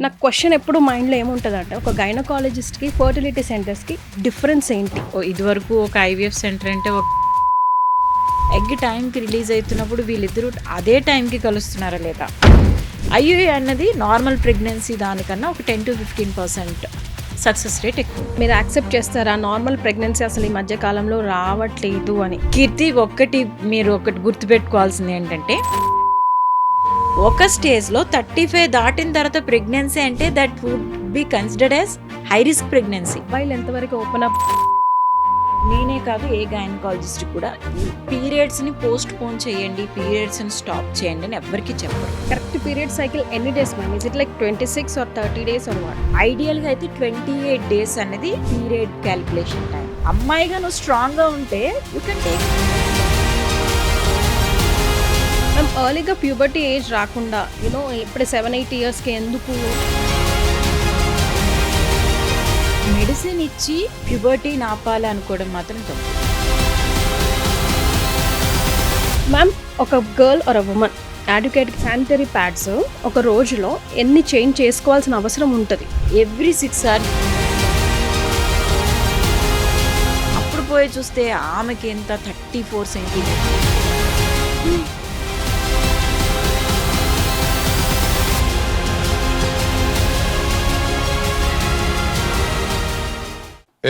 నాకు క్వశ్చన్ ఎప్పుడు మైండ్లో ఏముంటుందంటే ఒక గైనకాలజిస్ట్కి ఫర్టిలిటీ సెంటర్స్కి డిఫరెన్స్ ఏంటి? ఇదివరకు ఒక ఐవీఎఫ్ సెంటర్ అంటే ఒక ఎగ్ టైంకి రిలీజ్ అవుతున్నప్పుడు వీళ్ళిద్దరూ అదే టైంకి కలుస్తున్నారా లేదా? ఐయుఐ అన్నది నార్మల్ ప్రెగ్నెన్సీ దానికన్నా ఒక 10 to 15% సక్సెస్ రేట్ ఎక్కువ. మీరు యాక్సెప్ట్ చేస్తారా నార్మల్ ప్రెగ్నెన్సీ అసలు ఈ మధ్య కాలంలో రావట్లేదు అని? కీర్తి, మీరు ఒకటి గుర్తుపెట్టుకోవాల్సింది ఏంటంటే, ఒక స్టేజ్లో 35 దాటిన తర్వాత ప్రెగ్నెన్సీ అంటే that would be considered as high risk pregnancy. Mobile ఎంతవరకు ఓపెన్ అప్? నేనే కాదు, ఏ గైనకాలజిస్ట్ కూడా పీరియడ్స్ని పోస్ట్ పోన్ చేయండి, పీరియడ్స్ని స్టాప్ చేయండి అని ఎవ్వరికి చెప్పరు. కరెక్ట్ పీరియడ్ సైకిల్ ఎన్ని days ma'am? Is it like 26 or 30 days or what? ఐడియల్గా అయితే 28 days అనేది పీరియడ్ క్యాలిక్యులేషన్ టైం. అమ్మాయిగా నువ్వు స్ట్రాంగ్గా ఉంటే యూ కెన్ టేక్. మ్యామ్ ఎర్లీగా ప్యూబర్టీ ఏజ్ రాకుండా ఇప్పుడు 7-8 yearsకి ఎందుకు? మెడిసిన్ ఇచ్చి ప్యూబర్టీ ఆపాలి అనుకోవడం మాత్రం తప్పు. మ్యామ్ ఒక girl or a women advocate sanitary pads ఒక రోజులో ఎన్ని చేంజ్ చేసుకోవాల్సిన అవసరం ఉంటుంది? Every 6 hours. అప్పుడు పోయి చూస్తే ఆమెకి ఎంత 34 centimeters.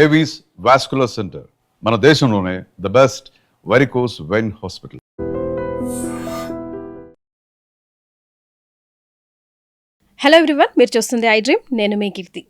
ఏవీస్ వాస్కులర్ సెంటర్ మన దేశంలోనే the best varicose vein hospital. Hello everyone, మీరు చూస్తుంది ఐ డ్రీమ్. నేను మీ కీర్తి.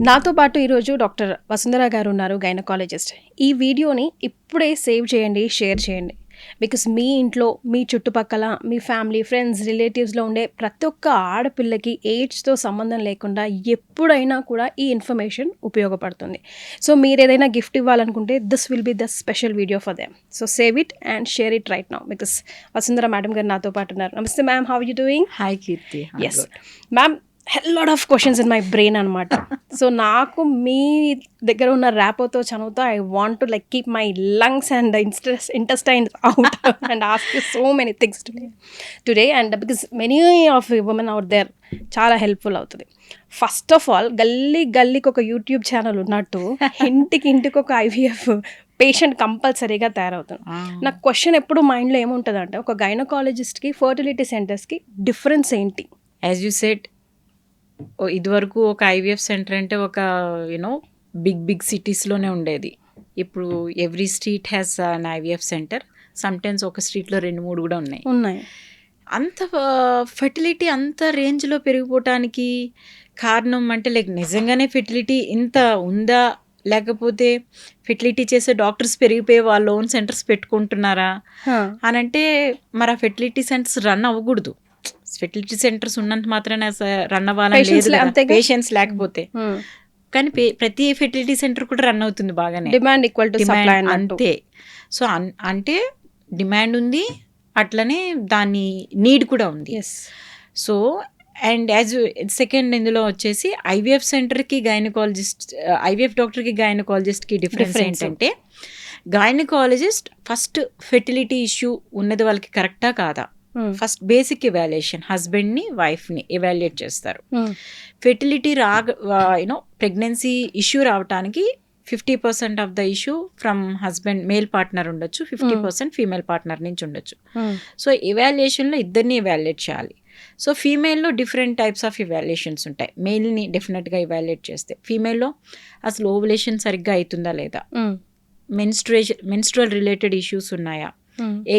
నాతో పాటు ఈరోజు డాక్టర్ వసుంధర గారు ఉన్నారు, గైనకాలజిస్ట్. ఈ వీడియోని ఇప్పుడే సేవ్ చేయండి, షేర్ చేయండి. బికాస్ మీ ఇంట్లో, మీ చుట్టుపక్కల, మీ ఫ్యామిలీ, ఫ్రెండ్స్, రిలేటివ్స్లో ఉండే ప్రతి ఒక్క ఆడపిల్లకి ఏజ్తో సంబంధం లేకుండా ఎప్పుడైనా కూడా ఈ ఇన్ఫర్మేషన్ ఉపయోగపడుతుంది. సో మీరు ఏదైనా గిఫ్ట్ ఇవ్వాలనుకుంటే this will be the special video for them. So save it and share it right now. Because Vasundhara madam garu నాతో పాటు ఉన్నారు. నమస్తే ma'am, how you doing? Hi Keerthi. Yes ma'am, lot of questions in my brain అనమాట. So నాకు మీ దగ్గర ఉన్న ర్యాపోతో చదువుతా I want to like keep my lungs and intestines out and ask you so many things today and because many of women out there చాలా helpful అవుతుంది. First of all, గల్లీకి ఒక యూట్యూబ్ ఛానల్ ఉన్నట్టు ఇంటికి ఒక ఐవీఎఫ్ పేషెంట్ కంపల్సరీగా తయారవుతుంది. నాకు క్వశ్చన్ ఎప్పుడు మైండ్లో ఏముంటుందంటే ఒక గైనకాలజిస్ట్కి ఫర్టిలిటీ సెంటర్స్కి డిఫరెన్స్ ఏంటి? యాజ్ యూ సెడ్, ఇదివరకు ఒక ఐవీఎఫ్ సెంటర్ అంటే ఒక బిగ్ సిటీస్లోనే ఉండేది. ఇప్పుడు every street has an IVF centre. Sometimes ఒక స్ట్రీట్లో 2-3 కూడా ఉన్నాయి. అంత ఫెర్టిలిటీ అంత రేంజ్లో పెరిగిపోవటానికి కారణం అంటే లైక్ నిజంగానే ఫెర్టిలిటీ ఇంత ఉందా, లేకపోతే ఫెర్టిలిటీ చేసే డాక్టర్స్ పెరిగిపోయి వాళ్ళ ఓన్ సెంటర్స్ పెట్టుకుంటున్నారా అని అంటే మరి ఆ ఫెర్టిలిటీ సెంటర్స్ రన్ అవ్వకూడదు. ఫెర్టిలిటీ సెంటర్స్ ఉన్నంత మాత్రాన రన్ అవ్వాలని లేదు, పేషెంట్స్ లేకపోతే. కానీ ప్రతి ఫెర్టిలిటీ సెంటర్ కూడా రన్ అవుతుంది బాగానే, డిమాండ్ ఈక్వల్ టు సప్లై అంతే. సో అంటే డిమాండ్ ఉంది, అట్లనే దాని నీడ్ కూడా ఉంది. సో అండ్ యాజ్ సెకండ్ ఇందులో వచ్చేసి ఐవీఎఫ్ సెంటర్కి ఐవీఎఫ్ డాక్టర్కి గైనకాలజిస్ట్కి డిఫరెన్స్ ఏంటంటే, గైనకాలజిస్ట్ ఫస్ట్ ఫెర్టిలిటీ ఇష్యూ ఉన్నది వాళ్ళకి కరెక్టా కాదా ఫస్ట్ బేసిక్ ఎవాల్యుయేషన్, హస్బెండ్ని వైఫ్ని ఎవాల్యుయేట్ చేస్తారు. ఫెర్టిలిటీ ప్రెగ్నెన్సీ ఇష్యూ రావడానికి 50% of the issue from husband, male partner ఉండొచ్చు, 50% ఫీమేల్ పార్ట్నర్ నుంచి ఉండొచ్చు. సో ఎవాల్యుయేషన్లో ఇద్దరిని ఎవాల్యుయేట్ చేయాలి. సో ఫీమేల్లో డిఫరెంట్ టైప్స్ ఆఫ్ ఎవాల్యుయేషన్స్ ఉంటాయి. మేల్ని డెఫినెట్గా ఎవాల్యుయేట్ చేస్తే, ఫీమేల్లో అసలు ఓవులేషన్ సరిగ్గా అవుతుందా లేదా, మెన్స్ట్రువల్ రిలేటెడ్ ఇష్యూస్ ఉన్నాయా,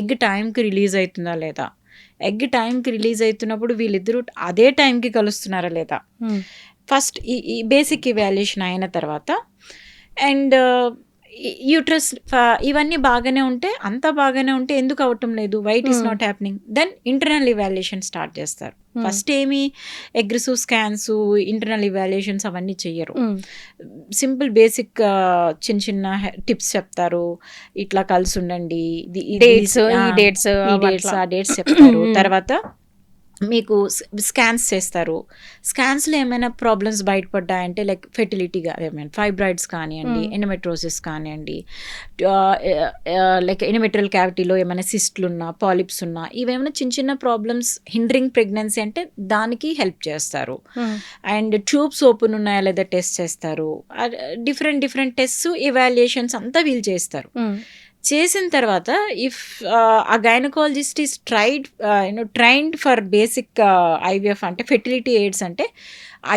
ఎగ్ టైంకి రిలీజ్ అవుతుందా లేదా, ఎగ్ టైంకి రిలీజ్ అవుతున్నప్పుడు వీళ్ళిద్దరూ అదే టైంకి కలుస్తున్నారా లేదా. ఫస్ట్ ఈ బేసిక్ ఇవాల్యుయేషన్ అయిన తర్వాత అండ్ యూట్రస్ ఇవన్నీ బాగానే ఉంటే, అంతా బాగానే ఉంటే ఎందుకు అవటం లేదు, why it is not happening, then internal evaluation start చేస్తారు. ఫస్ట్ ఏమి అగ్రెసివ్ స్కాన్స్, ఇంటర్నల్ ఇవాల్యుయేషన్స్ అవన్నీ చెయ్యరు. సింపుల్ బేసిక్ చిన్న టిప్స్ చెప్తారు, ఇట్లా కలిసి ఉండండి, డేట్స్ చెప్తారు. తర్వాత మీకు స్కాన్స్ చేస్తారు. స్కాన్స్లో ఏమైనా ప్రాబ్లమ్స్ బయటపడ్డాయంటే లైక్ ఫెర్టిలిటీగా ఏమైనా ఫైబ్రాయిడ్స్ కానివ్వండి, ఎండోమెట్రోసిస్ కానివ్వండి, లైక్ ఎండోమెట్రియల్ క్యావిటీలో ఏమైనా సిస్ట్లు ఉన్నా, పాలిప్స్ ఉన్నా, ఇవేమైనా చిన్న చిన్న ప్రాబ్లమ్స్ హిండరింగ్ ప్రెగ్నెన్సీ అంటే దానికి హెల్ప్ చేస్తారు. అండ్ ట్యూబ్స్ ఓపెన్ ఉన్నాయా లేదా టెస్ట్ చేస్తారు. డిఫరెంట్ టెస్ట్ ఇవాల్యుయేషన్స్ అంతా వీళ్ళు చేస్తారు. చేసిన తర్వాత ఇఫ్ ఆ gynaecologist is trained for basic IVF అంటే ఫెర్టిలిటీ ఎయిడ్స్ అంటే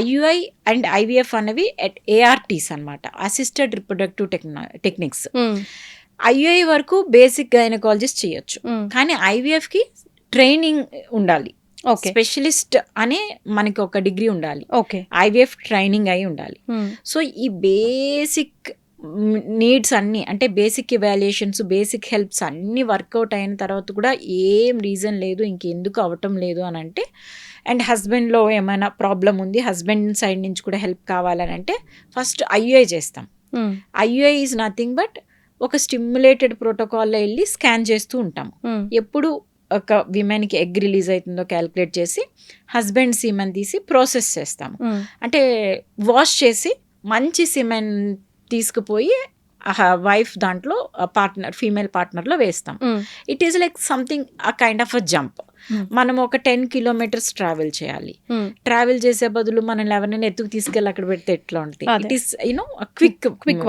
ఐయుఐ అండ్ ఐవీఎఫ్ అనేవి అట్ ఏఆర్టీస్ అనమాట, అసిస్టెడ్ రిప్రొడక్టివ్ టెక్నిక్స్. ఐయుఐ వరకు బేసిక్ గైనకాలజిస్ట్ చేయొచ్చు, కానీ ఐవీఎఫ్కి ట్రైనింగ్ ఉండాలి. స్పెషలిస్ట్ అనే మనకి ఒక డిగ్రీ ఉండాలి, ఐవీఎఫ్ ట్రైనింగ్ అయి ఉండాలి. సో ఈ బేసిక్ నీడ్స్ అన్నీ అంటే బేసిక్ ఇవాల్యుయేషన్స్, బేసిక్ హెల్ప్స్ అన్నీ వర్కౌట్ అయిన తర్వాత కూడా ఏం రీజన్ లేదు ఇంకెందుకు అవ్వటం లేదు అని అంటే, అండ్ హస్బెండ్లో ఏమైనా ప్రాబ్లం ఉంది, హస్బెండ్ సైడ్ నుంచి కూడా హెల్ప్ కావాలని అంటే ఫస్ట్ ఐయుఐ చేస్తాం. ఐయుఐ ఈజ్ నథింగ్ బట్ ఒక స్టిమ్యులేటెడ్ ప్రోటోకాల్లో వెళ్ళి స్కాన్ చేస్తూ ఉంటాం. ఎప్పుడు ఒక విమెన్కి ఎగ్ రిలీజ్ అవుతుందో క్యాలిక్యులేట్ చేసి హస్బెండ్ సీమెన్ తీసి ప్రాసెస్ చేస్తాము. అంటే వాష్ చేసి మంచి సిమెన్ తీసుకుపోయి వైఫ్ దాంట్లో ఫీమేల్ పార్ట్నర్లో వేస్తాం. It is like something a kind of a jump. మనం ఒక 10 kilometers ట్రావెల్ చేయాలి. ట్రావెల్ చేసే బదులు మనం ఎవరినైనా ఎత్తుకు తీసుకెళ్ళి అక్కడ పెడితే ఎట్లా ఉంటుంది? It is you know quick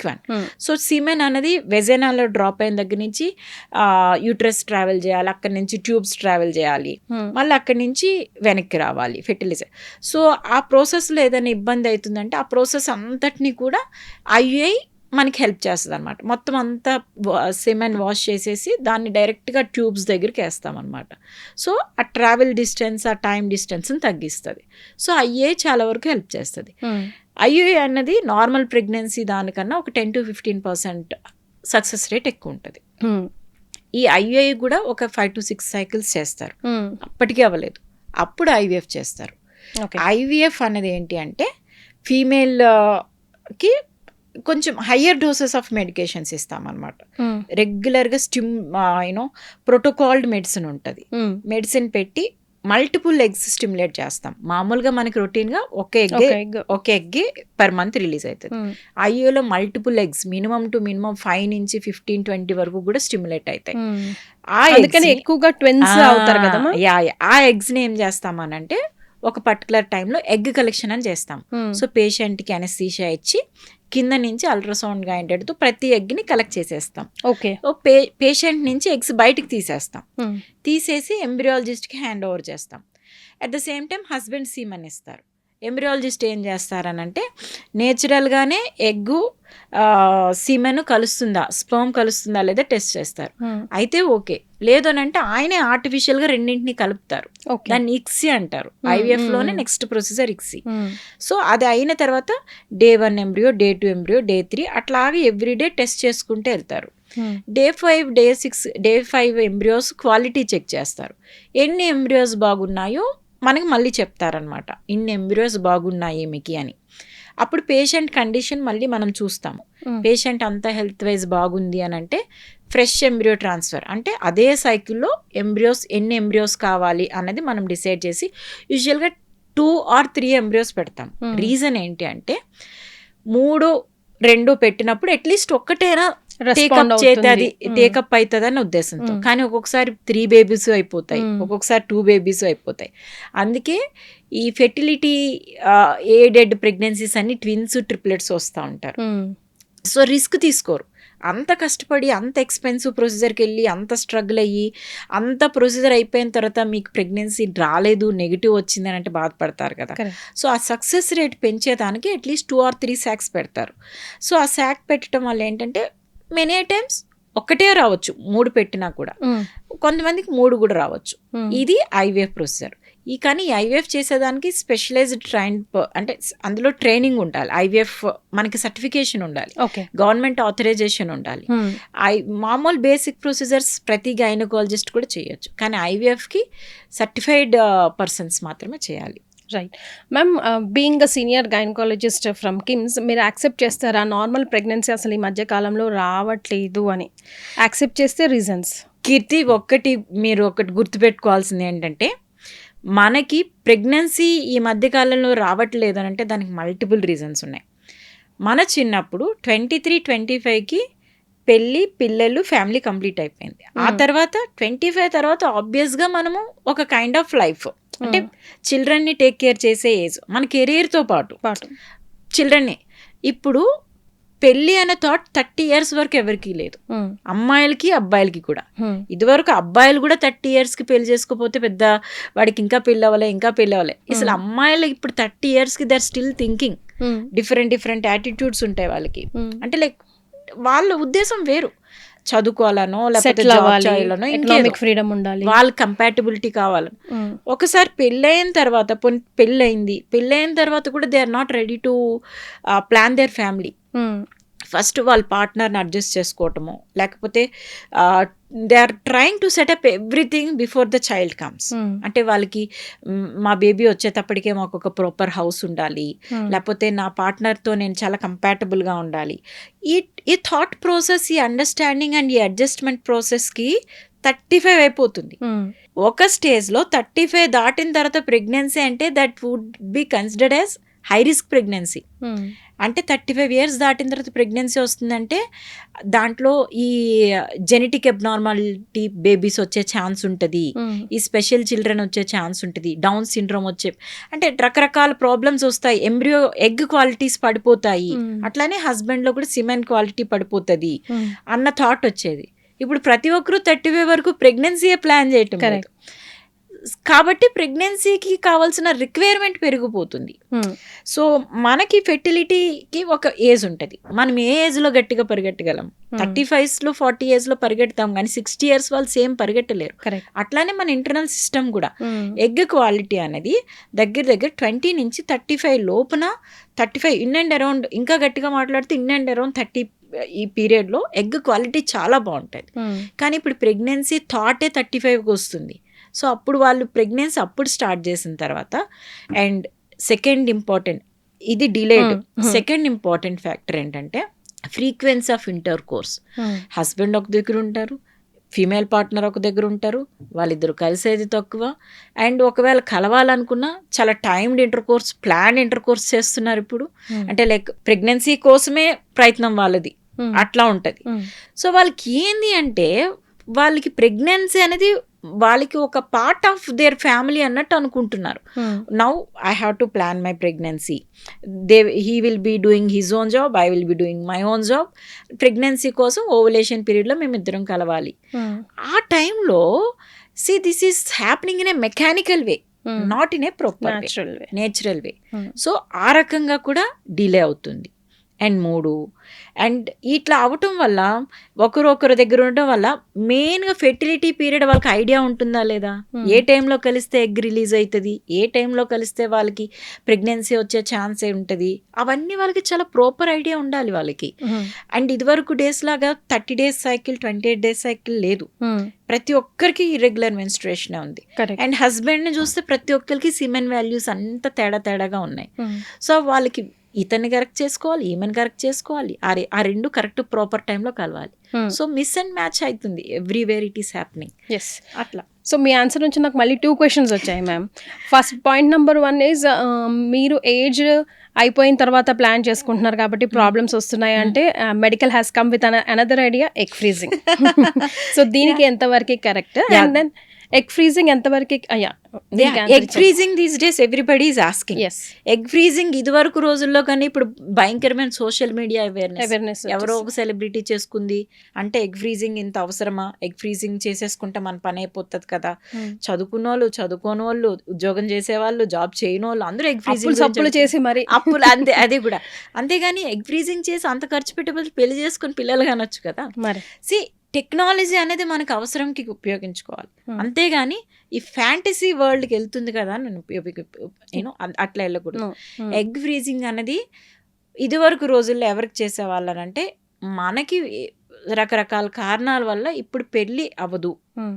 one. So semen అనేది వెజైనాలో డ్రాప్ అయిన దగ్గర నుంచి యూట్రస్ ట్రావెల్ చేయాలి, అక్కడి నుంచి ట్యూబ్స్ ట్రావెల్ చేయాలి, మళ్ళీ అక్కడి నుంచి వెనక్కి రావాలి ఫెర్టిలైజర్. సో ఆ ప్రాసెస్లో ఏదైనా ఇబ్బంది అవుతుందంటే ఆ ప్రాసెస్ అంతటినీ కూడా ఐయుఐ మనకి హెల్ప్ చేస్తుంది అనమాట. మొత్తం అంతా సిమెన్ వాష్ చేసేసి దాన్ని డైరెక్ట్గా ట్యూబ్స్ దగ్గరికి వేస్తామన్నమాట. సో ఆ ట్రావెల్ డిస్టెన్స్, ఆ టైం డిస్టెన్స్ని తగ్గిస్తుంది. సో ఐయుఐ చాలా వరకు హెల్ప్ చేస్తుంది. ఐయుఐ అన్నది నార్మల్ ప్రెగ్నెన్సీ దానికన్నా ఒక 10 to 15% సక్సెస్ రేట్ ఎక్కువ ఉంటుంది. ఈ ఐయుఐ కూడా ఒక 5 to 6 cycles చేస్తారు, అప్పటికీ అవ్వలేదు, అప్పుడు ఐవీఎఫ్ చేస్తారు. ఐవీఎఫ్ అనేది ఏంటి అంటే ఫీమేల్కి కొంచెం హయ్యర్ డోసెస్ ఆఫ్ మెడికేషన్స్ ఇస్తామన్నమాట. రెగ్యులర్గా ప్రోటోకాల్డ్ మెడిసిన్ ఉంటుంది. మెడిసిన్ పెట్టి మల్టిపుల్ ఎగ్స్ స్టిమ్యులేట్ చేస్తాం. మామూలుగా మనకి రొటీన్గా ఒక ఎగ్ పర్ మంత్ రిలీజ్ అవుతుంది. ఐయులో మల్టిపుల్ ఎగ్స్ మినిమం 5 నుంచి 15-20 వరకు కూడా స్టిమ్యులేట్ అవుతాయి. ఎక్కువగా ట్విన్స్ అవుతారు కదా. ఆ ఎగ్స్ని ఏం చేస్తామనంటే ఒక పర్టికులర్ టైంలో ఎగ్ కలెక్షన్ అని చేస్తాం. సో పేషెంట్కి అనస్థీషియా ఇచ్చి కింద నుంచి అల్ట్రాసౌండ్ గైడెడ్తో ప్రతి ఎగ్ని కలెక్ట్ చేసేస్తాం. పేషెంట్ నుంచి ఎగ్స్ బయటికి తీసేస్తాం. తీసేసి ఎంబ్రియాలజిస్ట్కి హ్యాండ్ ఓవర్ చేస్తాం. At the same time husband semen ఇస్తారు. ఎంబ్రియాలజిస్ట్ ఏం చేస్తారనంటే నేచురల్గానే ఎగ్గు సీమెన్ కలుస్తుందా, స్పర్మ్ కలుస్తుందా లేదా టెస్ట్ చేస్తారు. అయితే ఓకే, లేదు అని అంటే ఆయనే ఆర్టిఫిషియల్గా రెండింటిని కలుపుతారు. దాన్ని ఇక్సీ అంటారు. ఐవీఎఫ్లోనే నెక్స్ట్ ప్రొసీజర్ ఇక్సీ. సో అది అయిన తర్వాత Day 1 embryo, Day 2 embryo, Day 3 అట్లాగే ఎవ్రీడే టెస్ట్ చేసుకుంటూ వెళ్తారు. Day 5, Day 6, Day 5 embryos quality check చేస్తారు. ఎన్ని ఎంబ్రియోస్ బాగున్నాయో మనకి మళ్ళీ చెప్తారనమాట, ఇన్ని ఎంబ్రియోస్ బాగున్నాయి మీకు అని. అప్పుడు పేషెంట్ కండిషన్ మళ్ళీ మనం చూస్తాము. పేషెంట్ అంతా హెల్త్ వైజ్ బాగుంది అని అంటే ఫ్రెష్ ఎంబ్రియో ట్రాన్స్ఫర్ అంటే అదే సైకిల్లో ఎన్ని ఎంబ్రియోస్ కావాలి అన్నది మనం డిసైడ్ చేసి యూజువల్గా 2 or 3 ఎంబ్రియోస్ పెడతాం. రీజన్ ఏంటి అంటే 3-2 పెట్టినప్పుడు అట్లీస్ట్ ఒక్కటైనా టేకప్ అవుతుంది అనే ఉద్దేశంతో. కానీ ఒక్కొక్కసారి 3 babies అయిపోతాయి, ఒక్కొక్కసారి 2 babies అయిపోతాయి. అందుకే ఈ ఫెర్టిలిటీ ఎయిడెడ్ ప్రెగ్నెన్సీస్ అన్ని ట్విన్స్, ట్రిప్లెట్స్ వస్తూ ఉంటారు. సో రిస్క్ తీసుకోరు. అంత కష్టపడి అంత ఎక్స్పెన్సివ్ ప్రొసీజర్కి వెళ్ళి అంత స్ట్రగుల్ అయ్యి అంత ప్రొసీజర్ అయిపోయిన తర్వాత మీకు ప్రెగ్నెన్సీ రాలేదు, నెగిటివ్ వచ్చిందని అంటే బాధపడతారు కదా. సో ఆ సక్సెస్ రేట్ పెంచేదానికి అట్లీస్ట్ 2 or 3 sacs పెడతారు. సో ఆ శాక్ పెట్టడం వల్ల ఏంటంటే మెనీ టైమ్స్ ఒక్కటే రావచ్చు, 3 పెట్టినా కూడా, కొంతమందికి 3 కూడా రావచ్చు. ఇది ఐవీఎఫ్ ప్రొసీజర్. కానీ ఐవీఎఫ్ చేసేదానికి స్పెషలైజ్డ్ అంటే అందులో ట్రైనింగ్ ఉండాలి. ఐవీఎఫ్ మనకి సర్టిఫికేషన్ ఉండాలి, గవర్నమెంట్ ఆథరైజేషన్ ఉండాలి. మామూలు బేసిక్ ప్రొసీజర్స్ ప్రతి గైనకాలజిస్ట్ కూడా చేయొచ్చు, కానీ ఐవీఎఫ్కి సర్టిఫైడ్ పర్సన్స్ మాత్రమే చేయాలి. Right ma'am, being a senior gynaecologist from KIMS, మీరు యాక్సెప్ట్ చేస్తారా నార్మల్ ప్రెగ్నెన్సీ అసలు ఈ మధ్య కాలంలో రావట్లేదు అని? యాక్సెప్ట్ చేస్తే రీజన్స్? కీర్తి, మీరు ఒకటి గుర్తుపెట్టుకోవాల్సింది ఏంటంటే మనకి ప్రెగ్నెన్సీ ఈ మధ్యకాలంలో రావట్లేదు అని అంటే దానికి మల్టిపుల్ రీజన్స్ ఉన్నాయి. మన చిన్నప్పుడు 23-25కి పెళ్ళి, పిల్లలు, ఫ్యామిలీ కంప్లీట్ అయిపోయింది. ఆ తర్వాత 25 తర్వాత ఆబ్వియస్గా మనము ఒక కైండ్ ఆఫ్ లైఫ్ అంటే చిల్డ్రన్ని టేక్ కేర్ చేసే ఏజ్, మన కెరీర్తో పాటు చిల్డ్రన్ని. ఇప్పుడు పెళ్ళి అనే థాట్ 30 years వరకు ఎవరికి లేదు, అమ్మాయిలకి అబ్బాయిలకి కూడా. ఇదివరకు అబ్బాయిలు కూడా 30 yearsకి పెళ్లి చేసుకోపోతే పెద్ద వాడికి ఇంకా పెళ్ళి అవ్వలే. అసలు అమ్మాయిలు ఇప్పుడు 30 yearsకి they are still thinking. Different attitudes ఉంటాయి వాళ్ళకి. అంటే లైక్ వాళ్ళ ఉద్దేశం వేరు, చదువుకోవాలనో లేకపోతే జాబ్ చేయాలనో, ఎకనామిక్ ఫ్రీడమ్ ఉండాలి, వాళ్ళ కంపాటబిలిటీ కావాలని. ఒకసారి పెళ్ళైన తర్వాత కూడా they are not ready to plan their family. First వాళ్ళ పార్ట్నర్ని అడ్జస్ట్ చేసుకోవటము, లేకపోతే they are trying to set up everything before the child comes. అంటే వాళ్ళకి మా బేబీ వచ్చేటప్పటికే మాకు ఒక ప్రాపర్ హౌస్ ఉండాలి, లేకపోతే నా పార్ట్నర్తో నేను చాలా కంపాటబుల్గా ఉండాలి. ఈ థాట్ ప్రాసెస్, ఈ అండర్స్టాండింగ్ అండ్ ఈ అడ్జస్ట్మెంట్ ప్రాసెస్కి 35 అయిపోతుంది. ఒక స్టేజ్లో 35 దాటిన తర్వాత ప్రెగ్నెన్సీ అంటే that would be considered as high risk pregnancy. అంటే 35 years దాటిన తర్వాత ప్రెగ్నెన్సీ వస్తుందంటే దాంట్లో ఈ జెనెటిక్ అబ్నార్మాలిటీ బేబీస్ వచ్చే ఛాన్స్ ఉంటుంది, ఈ స్పెషల్ చిల్డ్రన్ వచ్చే ఛాన్స్ ఉంటుంది, డౌన్ సిండ్రోమ్ అంటే రకరకాల ప్రాబ్లమ్స్ వస్తాయి, ఎంబ్రియో ఎగ్ క్వాలిటీస్ పడిపోతాయి, అట్లానే హస్బెండ్లో కూడా సిమెన్ క్వాలిటీ పడిపోతుంది అన్న థాట్ వచ్చేది. ఇప్పుడు ప్రతి ఒక్కరూ 35 వరకు ప్రెగ్నెన్సీయే ప్లాన్ చేయటం లేదు. కాబట్టి ప్రెగ్నెన్సీకి కావాల్సిన రిక్వైర్మెంట్ పెరిగిపోతుంది. సో మనకి ఫెర్టిలిటీకి ఒక ఏజ్ ఉంటుంది, మనం ఏ ఏజ్లో గట్టిగా పరిగెట్టగలం. 35sలో 40 yearsలో పరిగెడతాం కానీ 60 years వాళ్ళు సేమ్ పరిగెట్టలేరు. అట్లానే మన ఇంటర్నల్ సిస్టమ్ కూడా ఎగ్ క్వాలిటీ అనేది దగ్గర 20 నుంచి 35 లోపున, 35 ఇన్ అండ్ అరౌండ్, ఇంకా గట్టిగా మాట్లాడితే ఇన్ అండ్ అరౌండ్ 30 ఈ పీరియడ్లో ఎగ్ క్వాలిటీ చాలా బాగుంటుంది. కానీ ఇప్పుడు ప్రెగ్నెన్సీ థాటే 35కి వస్తుంది. సో అప్పుడు వాళ్ళు ప్రెగ్నెన్సీ అప్పుడు స్టార్ట్ చేసిన తర్వాత, అండ్ సెకండ్ ఇంపార్టెంట్, ఇది డిలేడ్, సెకండ్ ఇంపార్టెంట్ ఫ్యాక్టర్ ఏంటంటే frequency of inter course. Husband ఒక దగ్గర ఉంటారు, ఫీమేల్ పార్ట్నర్ ఒక దగ్గర ఉంటారు, వాళ్ళిద్దరు కలిసేది తక్కువ. అండ్ ఒకవేళ కలవాలనుకున్నా చాలా timed inter course, plan inter course చేస్తున్నారు ఇప్పుడు. అంటే లైక్ ప్రెగ్నెన్సీ కోసమే ప్రయత్నం వాళ్ళది, అట్లా ఉంటుంది. సో వాళ్ళకి ఏంది అంటే వాళ్ళకి ప్రెగ్నెన్సీ అనేది వాళ్ళకి ఒక పార్ట్ ఆఫ్ దేర్ ఫ్యామిలీ అన్నట్టు అనుకుంటున్నారు. Now I have to plan my pregnancy, he will be doing his own job, I will be doing my own job. Pregnancy కోసం ఓవులేషన్ పీరియడ్లో మేమిద్దరం కలవాలి. ఆ టైంలో this is happening in a mechanical way, not in a proper natural way. So ఆ రకంగా కూడా delay అవుతుంది. అండ్ 3, అండ్ ఇట్లా అవటం వల్ల ఒకరు దగ్గర ఉండటం వల్ల మెయిన్గా ఫెర్టిలిటీ పీరియడ్ వాళ్ళకి ఐడియా ఉంటుందా లేదా, ఏ టైంలో కలిస్తే ఎగ్ రిలీజ్ అవుతుంది, ఏ టైంలో కలిస్తే వాళ్ళకి ప్రెగ్నెన్సీ వచ్చే ఛాన్స్ ఉంటుంది, అవన్నీ వాళ్ళకి చాలా ప్రాపర్ ఐడియా ఉండాలి వాళ్ళకి. అండ్ ఇదివరకు డేస్ లాగా 30 days సైకిల్, 28 days సైకిల్ లేదు. ప్రతి ఒక్కరికి ఇర్రెగ్యులర్ మెన్స్ట్రుయేషన్ ఉంది. అండ్ హస్బెండ్ని చూస్తే ప్రతి ఒక్కరికి సిమెన్ వాల్యూస్ అంత తేడాగా ఉన్నాయి. సో వాళ్ళకి ఇతన్ని కరెక్ట్ చేసుకోవాలి, ఈమెను కరెక్ట్ చేసుకోవాలి, ఆ రెండు కరెక్ట్ ప్రాపర్ టైంలో కలవాలి. సో మిస్ అండ్ మ్యాచ్ అవుతుంది ఎవ్రీవేర్ ఇట్ ఈస్ హ్యాపెనింగ్. అట్లా. సో మీ ఆన్సర్ నుంచి నాకు మళ్ళీ 2 questions వచ్చాయి ma'am. First point number 1 is మీరు ఏజ్ అయిపోయిన తర్వాత ప్లాన్ చేసుకుంటున్నారు కాబట్టి ప్రాబ్లమ్స్ వస్తున్నాయి అంటే medical has come with another idea, egg freezing. So దీనికి ఎంతవరకు correct, and then egg freezing ఎంతవరకు? Egg freezing these days everybody is asking. Egg freezing ఇదివరకు రోజుల్లో కానీ ఇప్పుడు భయంకరమైన సోషల్ మీడియా అవేర్నెస్. ఎవరో ఒక సెలబ్రిటీ చేసుకుంది అంటే ఎగ్ ఫ్రీజింగ్ ఇంత అవసరమా, ఎగ్ ఫ్రీజింగ్ చేసేసుకుంటే మన పని అయిపోతుంది కదా. చదువుకున్న వాళ్ళు, చదువుకోని వాళ్ళు, ఉద్యోగం చేసేవాళ్ళు, జాబ్ చేయని వాళ్ళు అందరూ ఎగ్ ఫ్రీజింగ్ చేసి మరి అప్పులు అంతే, అది కూడా. అంతేగాని ఎగ్ ఫ్రీజింగ్ చేసి అంత ఖర్చు పెట్టే పెళ్లి చేసుకుని పిల్లలు కానొచ్చు కదా. మరి టెక్నాలజీ అనేది మనకు అవసరంకి ఉపయోగించుకోవాలి, అంతేగాని ఈ ఫ్యాంటసీ వరల్డ్కి వెళ్తుంది కదా నేను అట్లా వెళ్ళకూడదు. ఎగ్ ఫ్రీజింగ్ అనేది ఇదివరకు రోజుల్లో ఎవరికి చేసేవాళ్ళనంటే మనకి రకరకాల కారణాల వల్ల ఇప్పుడు పెళ్ళి అవ్వదు,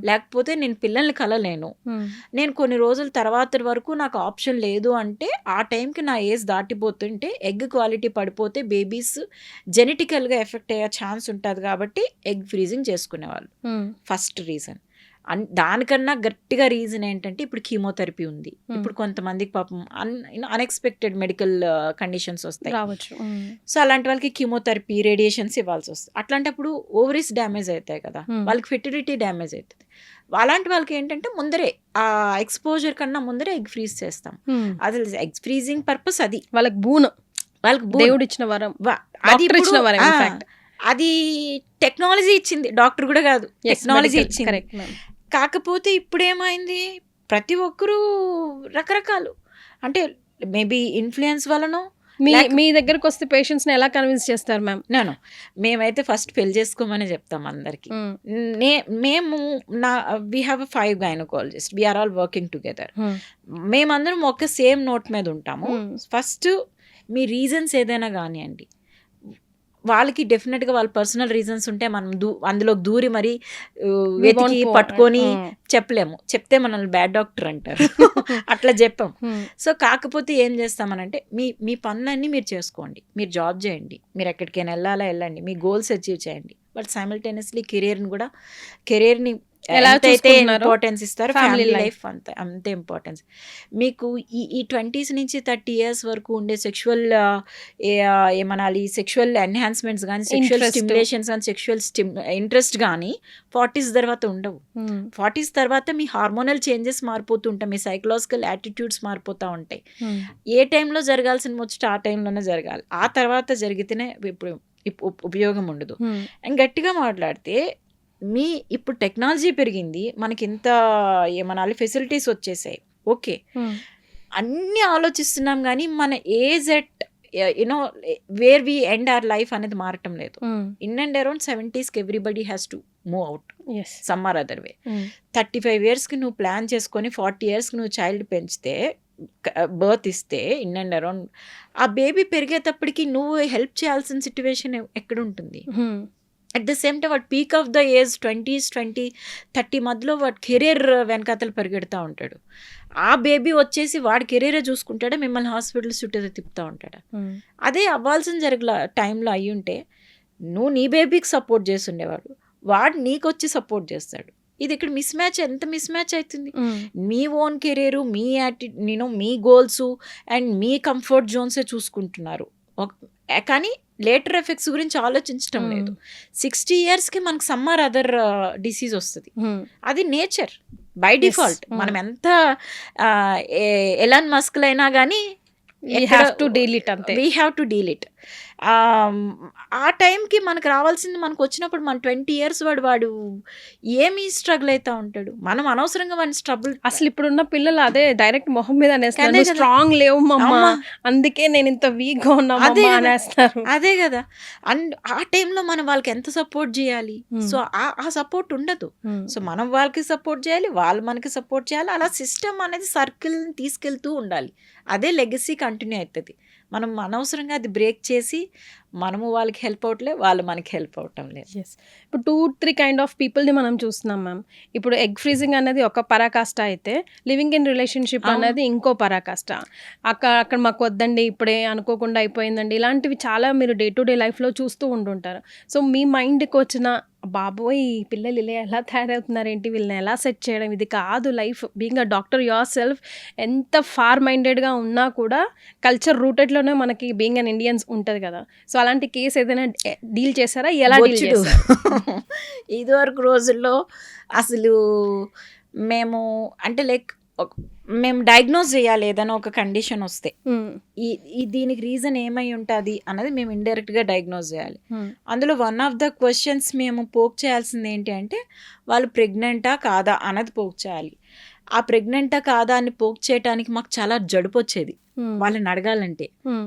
లేకపోతే నేను పిల్లల్ని కలలేను, నేను కొన్ని రోజుల తర్వాత వరకు నాకు ఆప్షన్ లేదు అంటే ఆ టైంకి నా ఏజ్ దాటిపోతుంటే ఎగ్ క్వాలిటీ పడిపోతే బేబీస్ జెనెటికల్గా ఎఫెక్ట్ అయ్యే ఛాన్స్ ఉంటుంది కాబట్టి ఎగ్ ఫ్రీజింగ్ చేసుకునేవాళ్ళు. First reason. దానికన్నా గట్టిగా రీజన్ ఏంటంటే ఇప్పుడు కీమోథెరపీ ఉంది. ఇప్పుడు కొంతమందికి పాపం అన్ఎక్స్పెక్టెడ్ మెడికల్ కండిషన్స్ వస్తాయి. రావచ్చు. సో అలాంటి వాళ్ళకి కీమోథెరపీ, రేడియేషన్స్ ఇవ్వాల్సి వస్తుంది. అట్లాంటప్పుడు ఓవరీస్ డ్యామేజ్ అవుతాయి కదా, వాళ్ళకి ఫెర్టిలిటీ డ్యామేజ్ అవుతుంది. అలాంటి వాళ్ళకి ఏంటంటే ముందరే ఆ ఎక్స్పోజర్ కన్నా ముందరే ఎగ్ ఫ్రీజ్ చేస్తాం. అసలు ఎగ్ ఫ్రీజింగ్ పర్పస్ అది. వాళ్ళకి దేవుడు ఇచ్చిన వరం, అది డాక్టర్ ఇచ్చిన వరం. in fact. అది టెక్నాలజీ ఇచ్చింది, డాక్టర్ కూడా కాదు, టెక్నాలజీ ఇచ్చింది. Correct ma'am. కాకపోతే ఇప్పుడు ఏమైంది, ప్రతి ఒక్కరూ రకరకాలు, అంటే మేబీ ఇన్ఫ్లుయెన్స్ వలనో. మీ దగ్గరకు వస్తే పేషెంట్స్ ని ఎలా కన్విన్స్ చేస్తారు మ్యామ్? నేను మేమైతే ఫస్ట్ పెళ్లి చేసుకోమని చెప్తాం అందరికి. మేము we have 5 gynaecologist, we are all working together. మేమందరం ఒక సేమ్ నోట్ మీద ఉంటాము. ఫస్ట్ మీ రీజన్స్ ఏదైనా కానివ్వండి, వాళ్ళకి డెఫినెట్గా వాళ్ళ పర్సనల్ రీజన్స్ ఉంటే మనం అందులోకి దూరి మరి వెతికి పట్టుకొని చెప్పలేము. చెప్తే మనల్ని బ్యాడ్ డాక్టర్ అంటారు. అట్లా చెప్పాం. సో కాకపోతే ఏం చేస్తామనంటే మీ పనులన్నీ మీరు చేసుకోండి, మీరు జాబ్ చేయండి, మీరు ఎక్కడికైనా వెళ్ళండి, మీ గోల్స్ అచీవ్ చేయండి. బట్ సైమల్టేనియస్లీ కెరీర్ని ఎలా అయితే ఇంపార్టెన్స్ ఇస్తారు, ఫ్యామిలీ లైఫ్ అంతే ఇంపార్టెన్స్. మీకు ఈ 20s నుంచి 30 years వరకు ఉండే సెక్షువల్ ఏమనాలి, సెక్షువల్ ఎన్హాన్స్మెంట్స్ కానీ, సెక్షువల్ స్టిమ్యులేషన్స్ కానీ, సెక్షువల్ ఇంట్రెస్ట్ కానీ 40s తర్వాత ఉండవు. 40s తర్వాత మీ హార్మోనల్ చేంజెస్ మారిపోతూ ఉంటాయి, మీ సైకలాజికల్ యాటిట్యూడ్స్ మారిపోతూ ఉంటాయి. ఏ టైంలో జరగాల్సిన ముచ్చట ఆ టైంలోనే జరగాలి. ఆ తర్వాత జరిగితేనే ఇప్పుడు ఉపయోగం ఉండదు. అండ్ గట్టిగా మాట్లాడితే ఇప్పుడు టెక్నాలజీ పెరిగింది, మనకి ఇంత ఏమనాలి ఫెసిలిటీస్ వచ్చేసాయి. ఓకే, అన్నీ ఆలోచిస్తున్నాం కానీ మన age at you know where we end our life అనేది మారటం లేదు. In and around 70s everybody has to move out some or other way. 35 yearsకి నువ్వు ప్లాన్ చేసుకొని 40 yearsకి నువ్వు చైల్డ్ పెంచితే, బర్త్ ఇస్తే, ఇన్ అండ్ అరౌండ్ ఆ బేబీ పెరిగేటప్పటికి నువ్వు హెల్ప్ చేయాల్సిన సిచ్యువేషన్ ఎక్కడ ఉంటుంది? అట్ ద సేమ్ టైం వాడు peak of the age 20s 30 మధ్యలో వాడు కెరీర్ వెనకాతలు పరిగెడుతూ ఉంటాడు. ఆ బేబీ వచ్చేసి వాడి కెరీరే చూసుకుంటాడా, మిమ్మల్ని హాస్పిటల్ చుట్టూ తిప్పుతూ ఉంటాడా? అదే అవ్వాల్సిన టైంలో అయ్యి ఉంటే నువ్వు నీ బేబీకి సపోర్ట్ చేస్తుండేవాడు, వాడు నీకు వచ్చి సపోర్ట్ చేస్తాడు. ఇది ఇక్కడ మిస్ మ్యాచ్, ఎంత మిస్ మ్యాచ్ అవుతుంది. మీ ఓన్ కెరీరు, మీ మీ గోల్స్ అండ్ మీ కంఫర్ట్ జోన్సే చూసుకుంటున్నారు, కానీ లేటర్ ఎఫెక్ట్స్ గురించి ఆలోచించడం లేదు. 60 yearsకి మనకు సమ్మర్ అదర్ డిసీజ్ వస్తుంది. అది నేచర్ బై డిఫాల్ట్. మనం ఎంత ఎలాన్ మస్క్ అయినా కానీ we have to deal it. ఆ టైంకి మనకు రావాల్సింది మనకు వచ్చినప్పుడు, మన 20 years వాడు ఏమి స్ట్రగుల్ అవుతా ఉంటాడు. మనం అనవసరంగా వాడిని స్ట్రగుల్. అసలు ఇప్పుడున్న పిల్లలు అదే డైరెక్ట్ మొహం మీద అనేస్తారు, స్ట్రాంగ్ లేవు మమ్మ, అందుకే నేను ఇంత వీక్ గా ఉన్నా అనేస్తారు. అదే కదా. అండ్ ఆ టైంలో మనం వాళ్ళకి ఎంత సపోర్ట్ చేయాలి? సో ఆ సపోర్ట్ ఉండదు. సో మనం వాళ్ళకి సపోర్ట్ చేయాలి, వాళ్ళు మనకి సపోర్ట్ చేయాలి. అలా సిస్టమ్ అనేది సర్కిల్ తీసుకెళ్తూ ఉండాలి. అదే లెగసీ కంటిన్యూ అవుతుంది. మనం అనవసరంగా అది బ్రేక్ చేసి మనము వాళ్ళకి హెల్ప్ అవట్లేదు, వాళ్ళు మనకి హెల్ప్ అవటం లేదు. ఇప్పుడు 2-3 కైండ్ ఆఫ్ పీపుల్ని మనం చూస్తున్నాం మ్యామ్. ఇప్పుడు ఎగ్ ఫ్రీజింగ్ అనేది ఒక పరాకాష్ట అయితే, లివింగ్ ఇన్ రిలేషన్షిప్ అనేది ఇంకో పరాకాష్ట. అక్కడ మాకు వద్దండి, ఇప్పుడే అనుకోకుండా అయిపోయిందండి, ఇలాంటివి చాలా మీరు డే టు డే లైఫ్లో చూస్తూ ఉంటుంటారు. సో మీ మైండ్కి వచ్చిన బాబోయ్ ఈ పిల్లలు ఇలా ఎలా తయారవుతున్నారు ఏంటి, వీళ్ళని ఎలా సెట్ చేయడం, ఇది కాదు life. Being a doctor your self, ఎంత ఫార్ మైండెడ్గా ఉన్నా కూడా కల్చర్ రూటెడ్లోనే మనకి బీయింగ్ అన్ ఇండియన్స్ ఉంటుంది కదా. సో అలాంటి కేసు ఏదైనా డీల్ చేశారా? ఎలా డీల్ చేశారు? ఇదివరకు రోజుల్లో అసలు మేము అంటే మేము డయాగ్నోస్ చేయాలి ఏదైనా ఒక కండిషన్ వస్తే, దీనికి రీజన్ ఏమై ఉంటుంది అన్నది మేము ఇండైరెక్ట్గా డయాగ్నోస్ చేయాలి. అందులో వన్ ఆఫ్ ద క్వశ్చన్స్ మేము పోక్ చేయాల్సింది ఏంటి అంటే, వాళ్ళు ప్రెగ్నెంటా కాదా అన్నది పోక్ చేయాలి. ఆ ప్రెగ్నెంటా కాదా అని పోక్ చేయడానికి మాకు చాలా జడుపు వచ్చేది వాళ్ళని అడగాలంటే.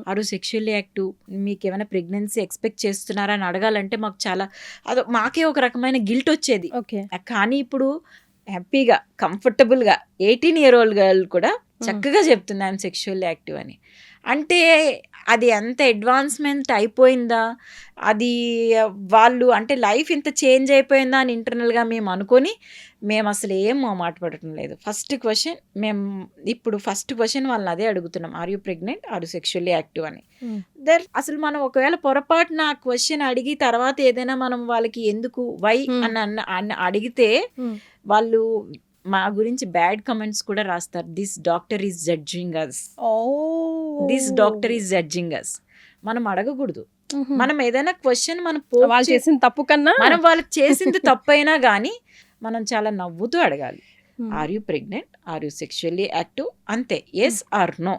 ఆరు సెక్షువల్లీ యాక్టివ్, మీకు ఏమైనా ప్రెగ్నెన్సీ ఎక్స్పెక్ట్ చేస్తున్నారా అని అడగాలంటే మాకు చాలా మాకే ఒక రకమైన గిల్ట్ వచ్చేది. కానీ ఇప్పుడు హ్యాపీగా కంఫర్టబుల్గా 18-year-old గర్ల్ కూడా చక్కగా చెప్తుంది ఐఎమ్ సెక్షువల్లీ యాక్టివ్ అని. అంటే అది ఎంత అడ్వాన్స్మెంట్ అయిపోయిందా, అది వాళ్ళు అంటే లైఫ్ ఇంత చేంజ్ అయిపోయిందా అని ఇంటర్నల్గా మేము అనుకొని మేము అసలు ఏం మాట పడటం లేదు. ఫస్ట్ క్వశ్చన్ వాళ్ళని అదే అడుగుతున్నాం, are you pregnant, are you sexually active అని. అసలు మనం ఒకవేళ పొరపాటున ఆ క్వశ్చన్ అడిగి తర్వాత ఏదైనా మనం వాళ్ళకి ఎందుకు వై అని అడిగితే వాళ్ళు మా గురించి బ్యాడ్ కమెంట్స్ కూడా రాస్తారు. This doctor is judging us, this doctor is judging us. మనం అడగకూడదు. మనం ఏదైనా క్వశ్చన్ వాళ్ళు చేసిన తప్పు కన్నా మనం వాళ్ళకి చేసింది తప్పైనా కానీ మనం చాలా నవ్వుతూ అడగాలి. Are you pregnant, are you sexually active, అంతే, ఎస్ ఆర్ నో.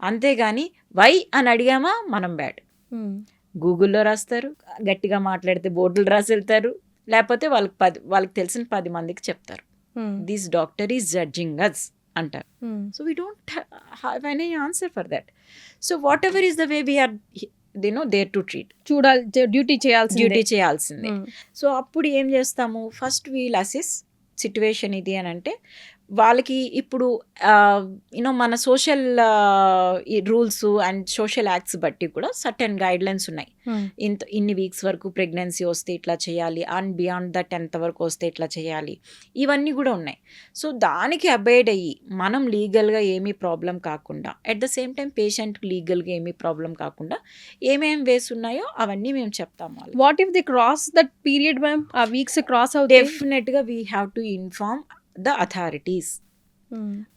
అంతేగాని వై అని అడిగామా మనం బ్యాడ్. గూగుల్లో రాస్తారు, గట్టిగా మాట్లాడితే బోర్డులు రాసి వెళ్తారు, లేకపోతే వాళ్ళకి తెలిసిన 10 మందికి చెప్తారు this doctor is judging us అంటారు. So we don't have any answer for that. So whatever is the way we are there to treat. చూడాలి, డ్యూటీ చేయాల్సిందే. సో అప్పుడు ఏం చేస్తాము, ఫస్ట్ వీల్ అసెస్ సిట్యువేషన్ ఇది అని అంటే వాళ్ళకి ఇప్పుడు యూనో మన social rules and social acts బట్టి కూడా సర్టెన్ గైడ్లైన్స్ ఉన్నాయి. ఇన్ని వీక్స్ వరకు ప్రెగ్నెన్సీ వస్తే ఇట్లా చేయాలి, అండ్ బియాండ్ దట్ ఎంత వరకు వస్తే ఇట్లా చేయాలి, ఇవన్నీ కూడా ఉన్నాయి. సో దానికి అబైడ్ అయ్యి మనం లీగల్గా ఏమీ ప్రాబ్లం కాకుండా, అట్ ద సేమ్ టైం పేషెంట్కి లీగల్గా ఏమీ ప్రాబ్లం కాకుండా ఏమేం వేస్ ఉన్నాయో అవన్నీ మేము చెప్తాము. What if the cross that period ma'am, ఆ వీక్స్ క్రాస్ అవుతాయి? డెఫినెట్గా we have to inform the authorities.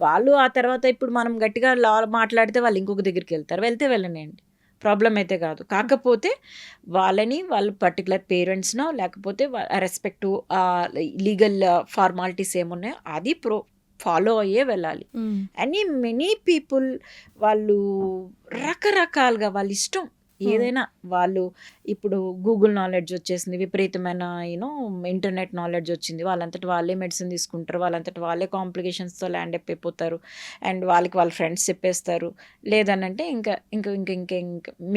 వాళ్ళు ఆ తర్వాత ఇప్పుడు మనం గట్టిగా లా మాట్లాడితే వాళ్ళు ఇంకొక దగ్గరికి వెళ్తే వెళ్ళనండి, ప్రాబ్లం అయితే కాదు. కాకపోతే వాళ్ళు పర్టికులర్ పేరెంట్స్నో లేకపోతే రెస్పెక్ట్ లీగల్ ఫార్మాలిటీస్ ఏమున్నాయో అది ఫాలో అయ్యే వెళ్ళాలి. అని మెనీ పీపుల్ వాళ్ళు రకరకాలుగా వాళ్ళ ఇష్టం ఏదైనా, వాళ్ళు ఇప్పుడు గూగుల్ నాలెడ్జ్ వచ్చేసింది, విపరీతమైన ఇంటర్నెట్ నాలెడ్జ్ వచ్చింది, వాళ్ళంతటి వాళ్ళే మెడిసిన్ తీసుకుంటారు, వాళ్ళంతటి వాళ్ళే కాంప్లికేషన్స్తో ల్యాండ్ అప్ అయిపోతారు, అండ్ వాళ్ళ ఫ్రెండ్స్ చెప్పేస్తారు. లేదనంటే ఇంకా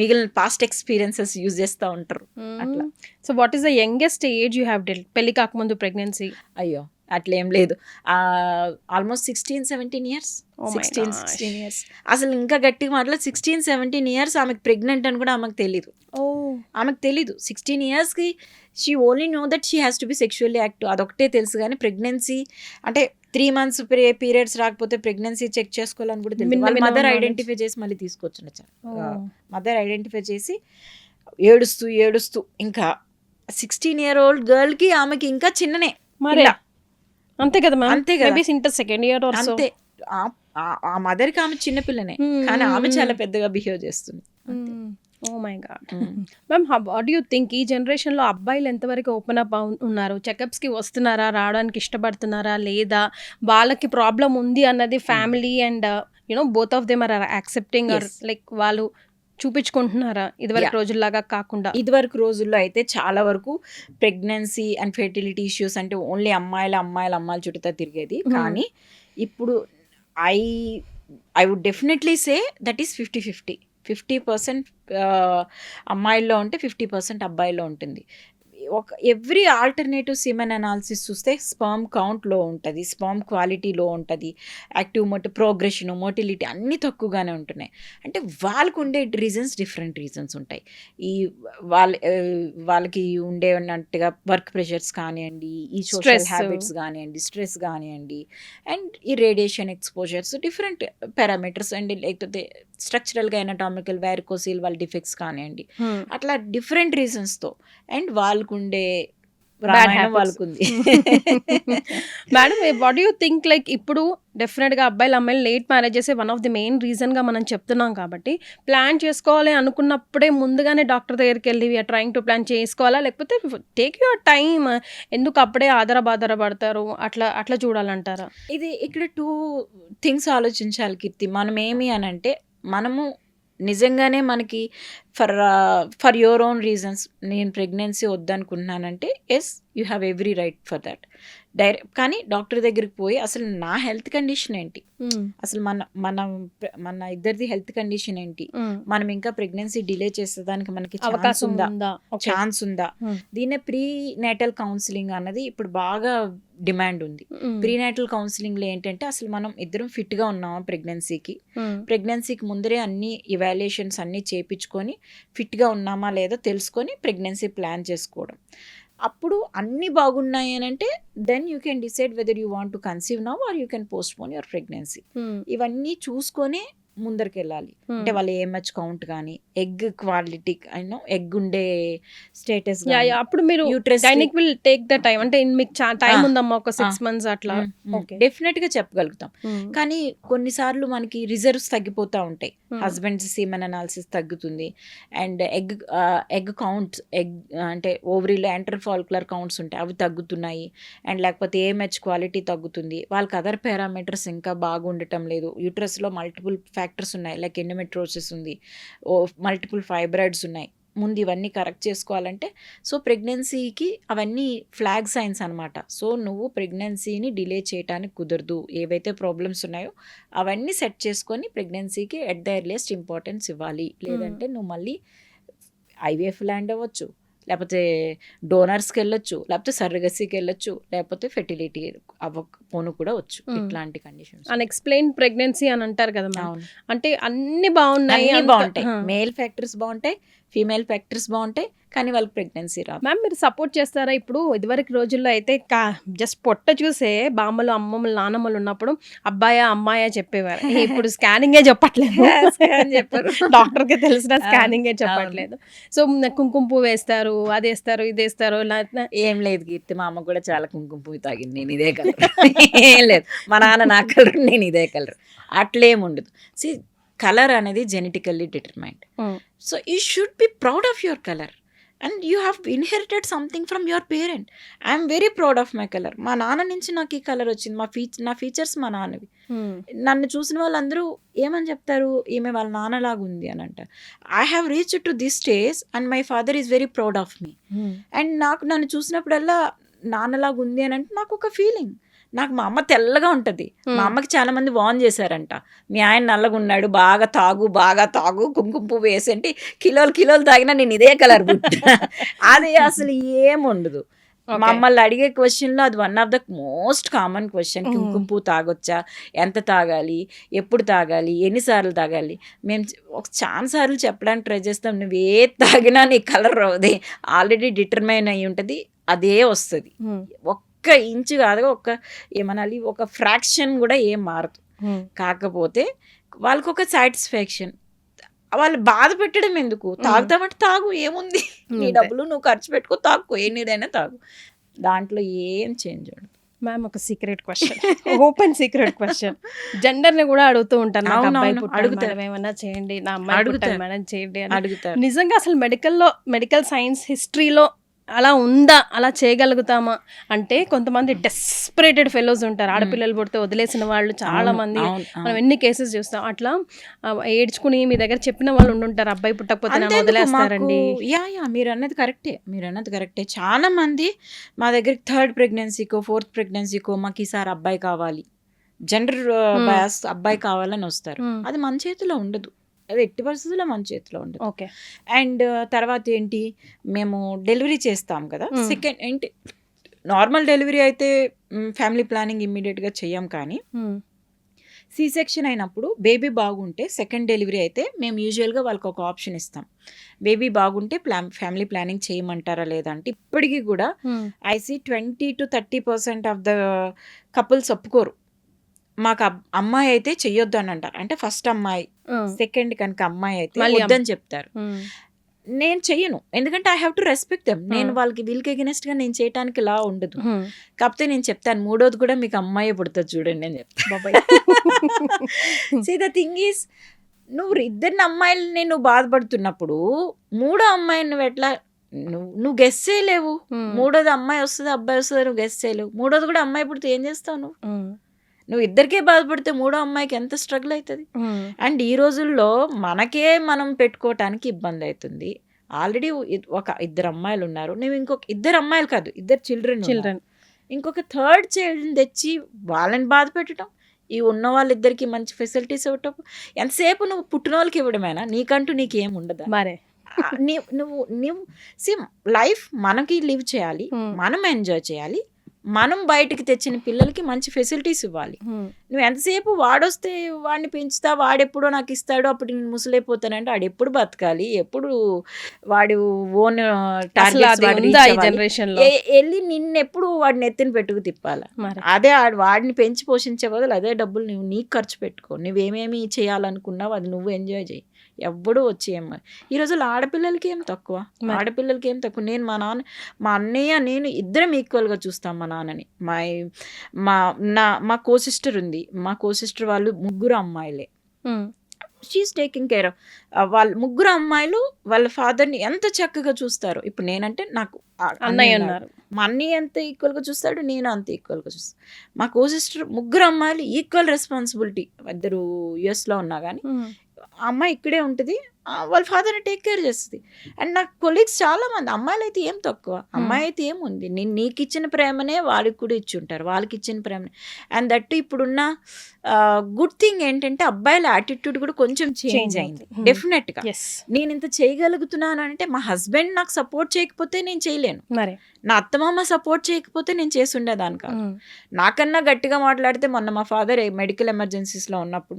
మిగిలిన పాస్ట్ ఎక్స్పీరియన్సెస్ యూజ్ చేస్తూ ఉంటారు అట్లా. So what is the youngest age you have dwelt పెళ్లి కాకముందు ప్రెగ్నెన్సీ? అయ్యో అట్లేం లేదు, ఆల్మోస్ట్ 16-17 years. 16 years. అసలు ఇంకా గట్టిగా మాట్లాడి 16-17 years ఆమెకు ప్రెగ్నెంట్ అని కూడా ఆమెకు తెలీదు. ఆమెకు తెలీదు. 16 yearsకి she only know that she has to be sexually active, అదొకటే తెలుసు. కానీ ప్రెగ్నెన్సీ అంటే 3 months పీరియడ్స్ రాకపోతే ప్రెగ్నెన్సీ చెక్ చేసుకోవాలని కూడా తెలుసు. మదర్ ఐడెంటిఫై చేసి మళ్ళీ తీసుకొచ్చిన మదర్ ఐడెంటిఫై చేసి ఏడుస్తూ ఇంకా 16-year-old గర్ల్కి ఆమెకి ఇంకా చిన్ననే మరి. అంతే కదా మ్యామ్, అంతే కదా, ఇంటర్ సెకండ్ ఇయర్ అంతే. ఆ మదర్కి ఆమె చిన్నపిల్లనే, కానీ ఆమె చాలా పెద్దగా బిహేవ్ చేస్తుంది. Oh my god ma'am, what you think ఈ జనరేషన్లో అబ్బాయిలు ఎంతవరకు ఓపెన్ అప్ ఉన్నారు? చెకప్స్కి వస్తున్నారా, రావడానికి ఇష్టపడుతున్నారా, లేదా వాళ్ళకి ప్రాబ్లం ఉంది అన్నది family and both of them are accepting, like వాళ్ళు చూపించుకుంటున్నారా ఇదివరకు రోజుల్లాగా కాకుండా? ఇదివరకు రోజుల్లో అయితే చాలా వరకు ప్రెగ్నెన్సీ అండ్ ఫెర్టిలిటీ ఇష్యూస్ అంటే ఓన్లీ అమ్మాయిల చుట్టూ తిరిగేది. కానీ ఇప్పుడు I would definitely say that is 50-50. 50% అమ్మాయిల్లో ఉంటే 50% అబ్బాయిల్లో ఉంటుంది. ఎవ్రీ ఆల్టర్నేటివ్ సిమెన్ అనాలిసిస్ చూస్తే స్పర్మ్ కౌంట్ లో ఉంటుంది, స్పర్మ్ క్వాలిటీ లో ఉంటుంది, యాక్టివ్ ప్రోగ్రెషన్, మోటిలిటీ అన్నీ తక్కువగానే ఉంటున్నాయి. అంటే వాళ్ళకు ఉండే డిఫరెంట్ రీజన్స్ ఉంటాయి. ఈ వాళ్ళకి ఉండేటట్టుగా వర్క్ ప్రెషర్స్ కానివ్వండి, ఈ సోషల్ హ్యాబిట్స్ కానివ్వండి, స్ట్రెస్ కానివ్వండి, అండ్ ఈ radiation exposures, different parameters and లేకపోతే స్ట్రక్చరల్గా ఎనటామికల్ వారికోసిల్ వాళ్ళ డిఫెక్ట్స్ కానివ్వండి, అట్లా డిఫరెంట్ రీజన్స్తో అండ్ వాళ్ళకుండే వాళ్ళకుంది. Madam, what you think, like ఇప్పుడు డెఫినెట్గా అబ్బాయిలు అమ్మాయిలు late marriages one of the main రీజన్గా మనం చెప్తున్నాం కాబట్టి ప్లాన్ చేసుకోవాలి అనుకున్నప్పుడే ముందుగానే డాక్టర్ దగ్గరికి వెళ్ళి వీఆర్ ట్రైంగ్ టు ప్లాన్ చేసుకోవాలా, లేకపోతే టేక్ యువర్ టైమ్, ఎందుకు అప్పుడే ఆధార పడతారు, అట్లా చూడాలంటారా? ఇది ఇక్కడ 2 things ఆలోచించాలి కీర్తి. మనం ఏమి అని అంటే, మనము నిజంగానే మనకి ఫర్ యువర్ ఓన్ రీజన్స్ నేను ప్రెగ్నెన్సీ వద్దనుకుంటున్నానంటే yes, you have every right for that. కానీ డాక్టర్ దగ్గరికి పోయి అసలు నా హెల్త్ కండిషన్ ఏంటి, అసలు మన ఇద్దరిది హెల్త్ కండిషన్ ఏంటి, మనం ఇంకా ప్రెగ్నెన్సీ డిలే చేసేదానికి మనకి ఛాన్స్ ఉందా, దీన్నే ప్రీ నేటల్ కౌన్సిలింగ్ అన్నది ఇప్పుడు బాగా డిమాండ్ ఉంది. ప్రీ నేటల్ కౌన్సిలింగ్ లో ఏంటంటే అసలు మనం ఇద్దరం ఫిట్ గా ఉన్నామా ప్రెగ్నెన్సీకి ముందరే అన్ని ఇవాల్యుయేషన్స్ అన్ని చేయించుకొని ఫిట్ గా ఉన్నామా లేదో తెలుసుకొని ప్రెగ్నెన్సీ ప్లాన్ చేసుకోవడం. అప్పుడు అన్నీ బాగున్నాయి అని అంటే then you can decide whether you want to conceive now or you can postpone your pregnancy. ఇవన్నీ చూసుకొని ముందరికి వెళ్ళాలి. అంటే వాళ్ళ ఏమచ్ కౌంట్ కానీ, ఎగ్ క్వాలిటీ అయినా, ఎగ్ ఉండే స్టేటస్ అప్పుడు మీరు gynaec will take the time, అంటే మీకు టైం ఉందమ్మా ఒక 6 months అట్లా. డెఫినెట్ గా చెప్పగలుగుతాం. కానీ కొన్నిసార్లు మనకి రిజర్వ్స్ తగ్గిపోతూ ఉంటాయి. హస్బెండ్స్ సీమెన్ అనాలిసిస్ తగ్గుతుంది, అండ్ ఎగ్ కౌంట్స్, ఎగ్ అంటే ఓవరీలో ఎంటర్ ఫాలిక్యులర్ కౌంట్స్ ఉంటాయి, అవి తగ్గుతున్నాయి. అండ్ లేకపోతే ఏఎంహెచ్ క్వాలిటీ తగ్గుతుంది. వాళ్ళకి అదర్ పారామీటర్స్ ఇంకా బాగుండటం లేదు. యూట్రస్లో మల్టిపుల్ ఫ్యాక్టర్స్ ఉన్నాయి, లైక్ ఎండోమెట్రోసిస్ ఉంది, మల్టిపుల్ ఫైబ్రాయిడ్స్ ఉన్నాయి. ముందు ఇవన్నీ కరెక్ట్ చేసుకోవాలంటే, సో ప్రెగ్నెన్సీకి అవన్నీ ఫ్లాగ్ సైన్స్ అనమాట. సో నువ్వు ప్రెగ్నెన్సీని డిలే చేయడానికి కుదరదు. ఏవైతే ప్రాబ్లమ్స్ ఉన్నాయో అవన్నీ సెట్ చేసుకొని ప్రెగ్నెన్సీకి ఎట్ ద ఎర్లియస్ట్ ఇంపార్టెన్స్ ఇవ్వాలి. లేదంటే నువ్వు మళ్ళీ ఐవీఎఫ్ ల్యాండ్ అవ్వచ్చు, లేకపోతే డోనర్స్కి వెళ్ళొచ్చు, లేకపోతే సర్రగసీకి వెళ్ళొచ్చు, లేకపోతే ఫెర్టిలిటీ అవ్వకపోను కూడా వచ్చు. ఇట్లాంటి కండిషన్స్ అన్ఎక్స్ప్లెయిన్ ప్రెగ్నెన్సీ అని అంటారు కదా మ్యామ్. అంటే అన్ని బాగున్నాయి, బాగుంటాయి, మేల్ ఫ్యాక్టర్స్ బాగుంటాయి, ఫీమేల్ ఫ్యాక్టర్స్ బాగుంటాయి, కానీ వాళ్ళకి ప్రెగ్నెన్సీ రాదు. మ్యామ్ మీరు సపోర్ట్ చేస్తారా? ఇప్పుడు ఇదివరకు రోజుల్లో అయితే జస్ట్ పొట్ట చూసే బామ్మలు, అమ్మమ్మలు, నానమ్మలు ఉన్నప్పుడు అబ్బాయా అమ్మాయా చెప్పేవారు. ఇప్పుడు స్కానింగే చెప్పట్లేదు, చెప్పారు, డాక్టర్కి తెలిసిన స్కానింగే చెప్పట్లేదు. సో కుంకుమ పువ్వు వేస్తారు, అది వేస్తారు, ఇది వేస్తారు. ఏం లేదు కీర్తి, మా అమ్మ కూడా చాలా కుంకుమ పువ్వు తాగింది, నేను ఇదే కలర్. ఏం లేదు, మా నాన్న నా కలర్, నేను ఇదే కలర్, అట్లేం ఉండదు. సి కలర్ అనేది genetically determined. So you should be proud of your colour, and you have inherited something from your parent. I'm very proud of my colour. మా నాన్న నుంచి నాకు ఈ కలర్ వచ్చింది. నా ఫీచర్స్ మా నాన్నవి. నన్ను చూసిన వాళ్ళందరూ ఏమని చెప్తారు, ఈమె వాళ్ళ నాన్నలాగా ఉంది అని అంటారు. I have reached to this stage and my father is very proud of me. And నాకు నన్ను చూసినప్పుడల్లా నాన్నలాగా ఉంది అని అంటే నాకు ఒక ఫీలింగ్. నాకు మా అమ్మ తెల్లగా ఉంటుంది. మా అమ్మకి చాలా మంది వార్న్ చేశారంట, మీ ఆయన నల్లగా ఉన్నాడు, బాగా తాగు, కుంకుమ పువ్వు వేసేంటి, కిలోలు తాగినా నేను ఇదే కలర్ పుట్టా. అది అసలు ఏముండదు. మమ్మల్ని అడిగే క్వశ్చన్లో అది one of the most common question. కుంకుమ పువ్వు తాగొచ్చా, ఎంత తాగాలి, ఎప్పుడు తాగాలి, ఎన్నిసార్లు తాగాలి. మేము ఒక చాలా సార్లు చెప్పడానికి ట్రై చేస్తాం, నువ్వు ఏ తాగినా నీ కలర్ రావుది, ఆల్రెడీ డిటర్మైన్ అయ్యి ఉంటుంది, అదే వస్తుంది. ఒక్క ఇంచు కాదు, ఏమనాలి, ఒక ఫ్రాక్షన్ కూడా ఏం మారదు. కాకపోతే వాళ్ళకి ఒక సాటిస్ఫాక్షన్. వాళ్ళు బాధ పెట్టడం ఎందుకు, తాగుతామంటే తాగు, ఏముంది, నీ డబ్బులు నువ్వు ఖర్చు పెట్టుకో, తాగు, ఎన్నిదైనా తాగు, దాంట్లో ఏం చేంజ్ ఉండదు. మ్యామ్ ఒక secret question, open secret question, జెండర్ని కూడా అడుగుతూ ఉంటాను, అడుగుతారు ఏమన్నా చేయండి, నా అమ్మాయి పుట్టారు మేడం చేయండి అని అడుగుతారు. నిజంగా అసలు మెడికల్ సైన్స్ హిస్టరీలో అలా ఉందా, అలా చేయగలుగుతామా అంటే కొంతమంది డెస్పరేటెడ్ ఫెలోస్ ఉంటారు, ఆడపిల్లలు పుడితే వదిలేసిన వాళ్ళు చాలా మంది, మనం ఎన్ని కేసెస్ చూస్తాం. అట్లా ఏడ్చుకుని మీ దగ్గర చెప్పిన వాళ్ళు ఉండుంటారు, అబ్బాయి పుట్టకపోతే నన్ను వదిలేస్తారండి. మీరు అన్నది కరెక్టే. చాలా మంది మా దగ్గరికి 3rd ప్రెగ్నెన్సీకో 4th ప్రెగ్నెన్సీకో మాకు ఈసారి అబ్బాయి కావాలి, జెండర్ బయాస్ అబ్బాయి కావాలని వస్తారు. అది మన చేతిలో ఉండదు, అది ఎట్టి పరిస్థితుల్లో మన చేతిలో ఉండదు. ఓకే. అండ్ తర్వాత ఏంటి, మేము డెలివరీ చేస్తాం కదా, సెకండ్ ఏంటి, నార్మల్ డెలివరీ అయితే ఫ్యామిలీ ప్లానింగ్ ఇమ్మీడియట్గా చెయ్యం, కానీ సి సెక్షన్ అయినప్పుడు బేబీ బాగుంటే, సెకండ్ డెలివరీ అయితే మేము యూజువల్గా వాళ్ళకి ఒక ఆప్షన్ ఇస్తాం, బేబీ బాగుంటే ఫ్యామిలీ ప్లానింగ్ చేయమంటారా లేదా అంటే. ఇప్పటికీ కూడా I see 20 to 30% of the couples ఒప్పుకోరు. మాకు అమ్మాయి అయితే చెయ్యొద్దు అని అంటారు. అంటే ఫస్ట్ అమ్మాయి, సెకండ్ కనుక అమ్మాయి అయితే వద్దని చెప్తారు. నేను చెయ్యను, ఎందుకంటే I have to respect them. నేను వీళ్ళకి ఎగెనెస్ట్ గా నేను చేయడానికి లా ఉండదు. కాకపోతే నేను చెప్తాను, 3వది కూడా మీకు అమ్మాయి పుడుతుంది చూడండి అని చెప్తాను. సీ ద థింగ్ ఈస్, నువ్వు 2 అమ్మాయిలని నువ్వు బాధపడుతున్నప్పుడు 3వ అమ్మాయిని నువ్వు ఎట్లా, నువ్వు గెస్ చేయలేవు. 3వది అమ్మాయి వస్తుంది, అబ్బాయి వస్తుంది, నువ్వు గెస్ చేయలేవు. 3వది కూడా అమ్మాయి పుడితే ఏం చేస్తావు నువ్వు ఇద్దరికే బాధపడితే 3వ అమ్మాయికి ఎంత స్ట్రగుల్ అవుతుంది. అండ్ ఈ రోజుల్లో మనకే మనం పెట్టుకోవటానికి ఇబ్బంది అవుతుంది. ఆల్రెడీ ఒక 2 అమ్మాయిలు ఉన్నారు, నువ్వు ఇంకొక 2 అమ్మాయిలు కాదు, 2 చిల్డ్రన్, ఇంకొక 3rd చైల్డ్ని తెచ్చి వాళ్ళని బాధ పెట్టడం, ఈ ఉన్న వాళ్ళిద్దరికి మంచి ఫెసిలిటీస్ ఇవ్వటం, ఎంతసేపు నువ్వు పుట్టిన వాళ్ళకి ఇవ్వడమేనా, నీకంటూ నీకేం ఉండదా? మరే నువ్వు లైఫ్ మనకి లివ్ చేయాలి, మనం ఎంజాయ్ చేయాలి, మనం బయటికి తెచ్చిన పిల్లలకి మంచి ఫెసిలిటీస్ ఇవ్వాలి. నువ్వు ఎంతసేపు వాడొస్తే వాడిని పెంచుతా, వాడెప్పుడో నాకు ఇస్తాడు, అప్పుడు నేను ముసలైపోతానంటే వాడు ఎప్పుడు బతకాలి, ఎప్పుడు వాడు ఓన్ జనరేషన్ లో వెళ్ళి నిన్నెప్పుడు వాడిని ఎత్తిన పెట్టుకు తిప్పాలి. అదే వాడిని పెంచి పోషించే బదులు అదే డబ్బులు నువ్వు నీకు ఖర్చు పెట్టుకో. నువ్వేమేమి చేయాలనుకున్నావు అది నువ్వు ఎంజాయ్ చేయి. ఎవ్వడూ వచ్చి ఈరోజు ఆడపిల్లలకి ఏం తక్కువ, ఆడపిల్లలకి ఏం తక్కువ. నేను మా అన్నయ్య నేను ఇద్దరం ఈక్వల్గా చూస్తాం మా నాన్నని. మా కో సిస్టర్ ఉంది, మా కో సిస్టర్ వాళ్ళు 3 అమ్మాయిలే. షీఈస్ టేకింగ్ కేర్ ఆఫ్ వాళ్ళ 3 అమ్మాయిలు వాళ్ళ ఫాదర్ని ఎంత చక్కగా చూస్తారు. ఇప్పుడు నేనంటే నాకు అన్నయ్య ఉన్నారు, మా అన్నయ్య ఎంత ఈక్వల్గా చూస్తాడు, నేను అంత ఈక్వల్గా చూస్తాను. మా కో సిస్టర్ 3 అమ్మాయిలు ఈక్వల్ రెస్పాన్సిబిలిటీ. 2 యుఎస్లో ఉన్నా కానీ ఆ అమ్మాయి ఇక్కడే ఉంటుంది, వాళ్ళ ఫాదర్ని టేక్ కేర్ చేస్తుంది. అండ్ నాకు కొలీగ్స్ చాలామంది అమ్మాయిలు అయితే ఏం తక్కువ, అమ్మాయి అయితే ఏముంది, నేను నీకు ఇచ్చిన ప్రేమనే వాళ్ళకి కూడా ఇచ్చి ఉంటారు, వాళ్ళకి ఇచ్చిన ప్రేమనే. అండ్ దట్ ఇప్పుడున్న గుడ్ థింగ్ ఏంటంటే అబ్బాయిల యాటిట్యూడ్ కూడా కొంచెం చేంజ్ అయింది డెఫినెట్గా. నేను ఇంత చేయగలుగుతున్నాను అంటే మా హస్బెండ్ నాకు సపోర్ట్ చేయకపోతే నేను చేయలేను, నా అత్తమామ సపోర్ట్ చేయకపోతే నేను చేసి ఉండేదాన్ని కాదు. నాకన్నా గట్టిగా మాట్లాడితే మొన్న మా ఫాదర్ మెడికల్ ఎమర్జెన్సీస్లో ఉన్నప్పుడు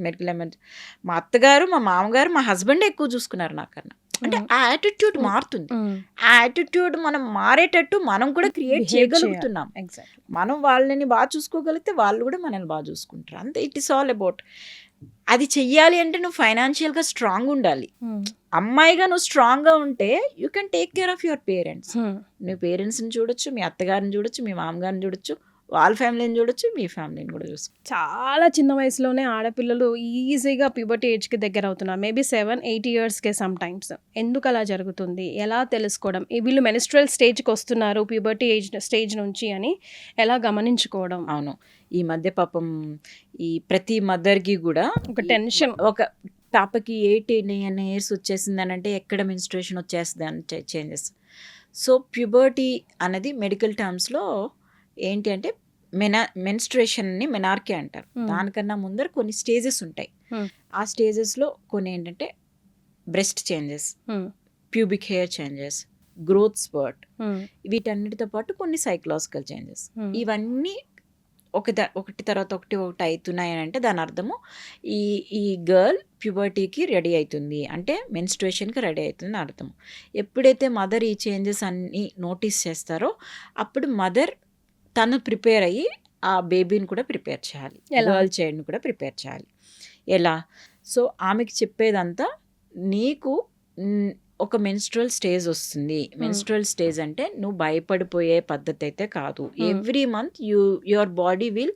మా అత్తగారు, మా మామగారు, మా హస్బెండ్ ఎక్కువ చూసుకున్నారు నాకన్నా. అంటే ఆ యాటిట్యూడ్ మారుతుంది. ఆ యాటిట్యూడ్ మనం మారేటట్టు మనం కూడా క్రియేట్ చేయగలుగుతున్నాం. మనం వాళ్ళని బాగా చూసుకోగలిగితే వాళ్ళు కూడా మనల్ని బాగా చూసుకుంటారు. అంతే. ఇట్ ఈస్ ఆల్ అబౌట్ అది చెయ్యాలి అంటే నువ్వు ఫైనాన్షియల్గా స్ట్రాంగ్ ఉండాలి. అమ్మాయిగా నువ్వు స్ట్రాంగ్గా ఉంటే you can take care of your parents. నువ్వు పేరెంట్స్ని చూడొచ్చు, మీ అత్తగారిని చూడొచ్చు, మీ మామగారిని చూడొచ్చు, వాళ్ళ ఫ్యామిలీని చూడొచ్చు, మీ ఫ్యామిలీని కూడా చూసుకో. చాలా చిన్న వయసులోనే ఆడపిల్లలు ఈజీగా ప్యూబర్టీ ఏజ్కి దగ్గర అవుతున్నారు. మేబీ 7-8 ఇయర్స్కే సమ్ టైమ్స్. ఎందుకు అలా జరుగుతుంది, ఎలా తెలుసుకోవడం, వీళ్ళు మెనిస్ట్రల్ స్టేజ్కి వస్తున్నారు ప్యూబర్టీ ఏజ్ స్టేజ్ నుంచి అని ఎలా గమనించుకోవడం? అవును, ఈ మధ్య పాపం ఈ ప్రతి మదర్కి కూడా ఒక టెన్షన్. ఒక పాపకి 8-9 years వచ్చేసిందని అంటే ఎక్కడ మెన్స్ట్రుయేషన్ వచ్చేస్తుంది అని చేంజెస్. సో ప్యూబర్టీ అనేది మెడికల్ టర్మ్స్లో ఏంటి అంటే మెన్స్ట్రుయేషన్ని మెనార్కీ అంటారు. దానికన్నా ముందర కొన్ని స్టేజెస్ ఉంటాయి. ఆ స్టేజెస్లో కొన్ని ఏంటంటే breast changes, pubic hair changes, growth spurt, వీటన్నిటితో పాటు కొన్ని సైకలాజికల్ చేంజెస్. ఇవన్నీ ఒకటి తర్వాత ఒకటి అవుతున్నాయి అని అంటే దాని అర్థము ఈ గర్ల్ ప్యూబర్టీకి రెడీ అవుతుంది అంటే మెన్స్ట్రుయేషన్కి రెడీ అవుతుంది అర్థం. ఎప్పుడైతే మదర్ ఈ చేంజెస్ అన్నీ నోటీస్ చేస్తారో అప్పుడు మదర్ తను ప్రిపేర్ అయ్యి ఆ బేబీని కూడా ప్రిపేర్ చేయాలి, గర్ల్ చైల్డ్ని కూడా ప్రిపేర్ చేయాలి. ఎలా? సో ఆమెకి చెప్పేదంతా నీకు ఒక మెన్స్ట్రువల్ స్టేజ్ వస్తుంది. మెన్స్ట్రువల్ స్టేజ్ అంటే నువ్వు భయపడిపోయే పద్ధతి అయితే కాదు. Every month your body will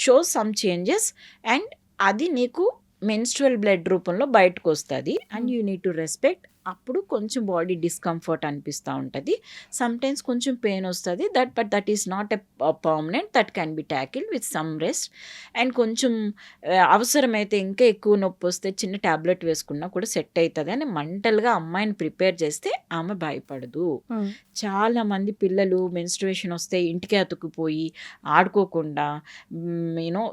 show some changes and అది నీకు మెన్స్ట్రువల్ బ్లడ్ రూపంలో బయటకు వస్తుంది and you need to respect. అప్పుడు కొంచెం బాడీ డిస్కంఫర్ట్ అనిపిస్తూ ఉంటుంది, సమ్టైమ్స్ కొంచెం పెయిన్ వస్తుంది, but that is not a permanent, that can be tackle with some rest. And కొంచెం అవసరమైతే ఇంకా ఎక్కువ నొప్పి వస్తే చిన్న ట్యాబ్లెట్ వేసుకున్నా కూడా సెట్ అవుతుంది అని మెంటల్గా అమ్మాయిని ప్రిపేర్ చేస్తే ఆమె భయపడదు. చాలామంది పిల్లలు మెన్స్ట్రుయేషన్ వస్తే ఇంటికి అతుక్కుపోయి ఆడుకోకుండా యూనో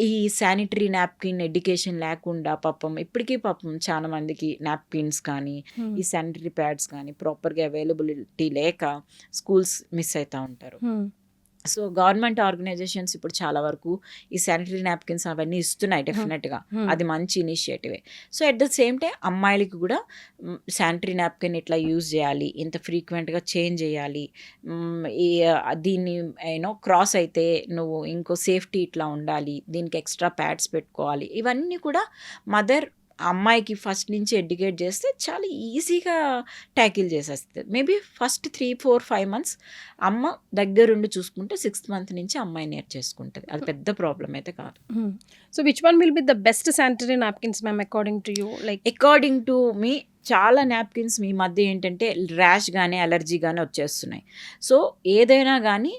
ఈ శానిటరీ నాప్కిన్ ఎడ్యుకేషన్ లేకుండా ఇప్పటికీ చాలా మందికి నాప్కిన్స్ కానీ ఈ శానిటరీ ప్యాడ్స్ కానీ ప్రాపర్గా అవైలబిలిటీ లేక స్కూల్స్ మిస్ అవుతూ ఉంటారు. సో గవర్నమెంట్ ఆర్గనైజేషన్స్ ఇప్పుడు చాలా వరకు ఈ శానిటరీ నాప్కిన్స్ అవన్నీ ఇస్తున్నాయి డెఫినెట్గా, అది మంచి ఇనిషియేటివే. So at the same time అమ్మాయిలకి కూడా శానిటరీ నాప్కిన్ ఇట్లా యూజ్ చేయాలి, ఇంత ఫ్రీక్వెంట్గా చేంజ్ చేయాలి, దీన్ని క్రాస్ అయితే నువ్వు ఇంకో సేఫ్టీ ఇట్లా ఉండాలి, దీనికి ఎక్స్ట్రా ప్యాడ్స్ పెట్టుకోవాలి. ఇవన్నీ కూడా మదర్ అమ్మాయికి ఫస్ట్ నుంచి ఎడ్యుకేట్ చేస్తే చాలా ఈజీగా ట్యాకిల్ చేసేస్తుంది. మేబీ ఫస్ట్ 3-4-5 months అమ్మ దగ్గరుండి చూసుకుంటే 6th month నుంచి అమ్మాయి నేర్చేసుకుంటుంది. అది పెద్ద ప్రాబ్లం అయితే కాదు. So which one will be the best sanitary napkins ma'am according to you? Like according to మీ చాలా నాప్కిన్స్ మీ మధ్య ఏంటంటే ర్యాష్ కానీ అలర్జీ కానీ వచ్చేస్తున్నాయి. సో ఏదైనా కానీ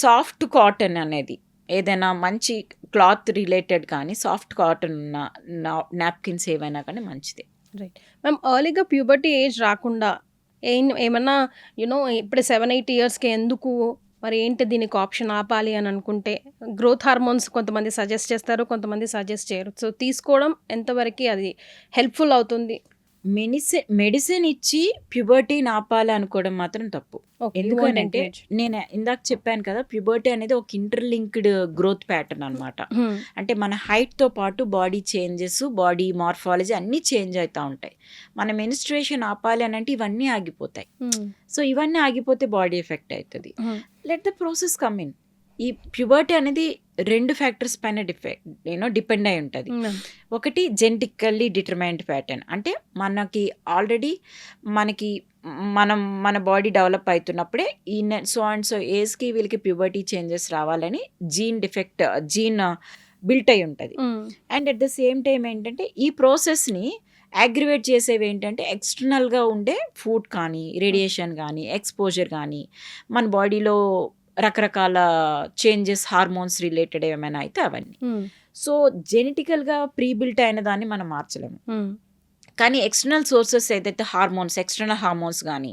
సాఫ్ట్ కాటన్ అనేది ఏదైనా మంచి క్లాత్ రిలేటెడ్ కానీ సాఫ్ట్ కాటన్ ఉన్న నాప్కిన్స్ ఏవైనా కానీ మంచిదే. రైట్ మ్యామ్, ఎర్లీగా ప్యూబర్టీ ఏజ్ రాకుండా ఏమన్నా ఇప్పుడు 7-8 ఇయర్స్కి ఎందుకు మరి ఏంటి దీనికి ఆప్షన్ ఆపాలి అని అనుకుంటే గ్రోత్ హార్మోన్స్ కొంతమంది సజెస్ట్ చేస్తారు, కొంతమంది సజెస్ట్ చేయరు. సో తీసుకోవడం ఎంతవరకు అది హెల్ప్ఫుల్ అవుతుంది? మెడిసిన్ ఇచ్చి ప్యూబర్టీని ఆపాలి అనుకోవడం మాత్రం తప్పు. ఎందుకంటే నేను ఇందాక చెప్పాను కదా, ప్యూబర్టీ అనేది ఒక ఇంటర్లింక్డ్ గ్రోత్ ప్యాటర్న్ అనమాట. అంటే మన హైట్తో పాటు బాడీ చేంజెస్, బాడీ మార్ఫాలజీ అన్నీ చేంజ్ అవుతూ ఉంటాయి. మన మెన్స్ట్రుయేషన్ ఆపాలి అని అంటే ఇవన్నీ ఆగిపోతాయి. సో ఇవన్నీ ఆగిపోతే బాడీ ఎఫెక్ట్ అవుతుంది. Let the process come in. ఈ ప్యూబర్టీ అనేది 2 ఫ్యాక్టర్స్ పైన డిపెండ్ అయి ఉంటుంది. ఒకటి జెనెటికల్లీ డిటర్మైన్డ్ ప్యాటర్న్, అంటే మనకి ఆల్రెడీ మన బాడీ డెవలప్ అవుతున్నప్పుడే ఈ సో అండ్ సో ఏజ్కి వీళ్ళకి ప్యూబర్టీ చేంజెస్ రావాలని జీన్ బిల్ట్ అయి ఉంటుంది. And at the same time ఏంటంటే ఈ ప్రాసెస్ని అగ్రివేట్ చేసేవి ఏంటంటే ఎక్స్టర్నల్గా ఉండే ఫుడ్ కానీ, రేడియేషన్ కానీ, ఎక్స్పోజర్ కానీ, మన బాడీలో రకరకాల చేంజెస్, హార్మోన్స్ రిలేటెడ్ ఏమైనా అయితే అవన్నీ. సో జెనెటికల్గా ప్రీబిల్ట్ అయిన దాన్ని మనం మార్చలేము. కానీ ఎక్స్టర్నల్ సోర్సెస్ ఏదైతే ఎక్స్టర్నల్ హార్మోన్స్ కానీ,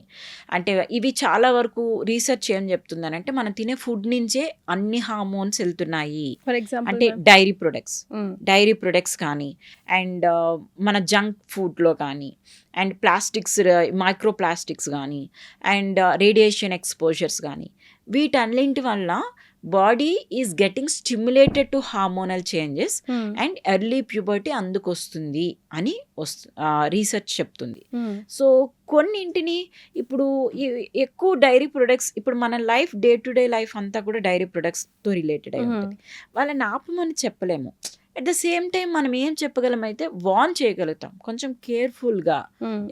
అంటే ఇవి చాలా వరకు రీసెర్చ్ ఏం చెప్తుందని అంటే మనం తినే ఫుడ్ నుంచే అన్ని హార్మోన్స్ వెళ్తున్నాయి. ఫర్ ఎగ్జాంపుల్ అంటే డైరీ ప్రొడక్ట్స్ కానీ, అండ్ మన జంక్ ఫుడ్లో కానీ, అండ్ ప్లాస్టిక్స్, మైక్రో ప్లాస్టిక్స్ కానీ, అండ్ రేడియేషన్ ఎక్స్పోజర్స్ కానీ, వీటన్నింటి వల్ల body is getting stimulated to hormonal changes and early puberty అందుకు వస్తుంది అని రీసెర్చ్ చెప్తుంది. సో కొన్నింటిని ఇప్పుడు ఎక్కువ డైరీ ప్రొడక్ట్స్, ఇప్పుడు మన life day to day life అంతా కూడా డైరీ ప్రొడక్ట్స్తో రిలేటెడ్ అయి ఉంటుంది. వాళ్ళని ఆపమని చెప్పలేము. అట్ ద సేమ్ టైం మనం ఏం చెప్పగలం అయితే వార్న్ చేయగలుగుతాం, కొంచెం కేర్ఫుల్గా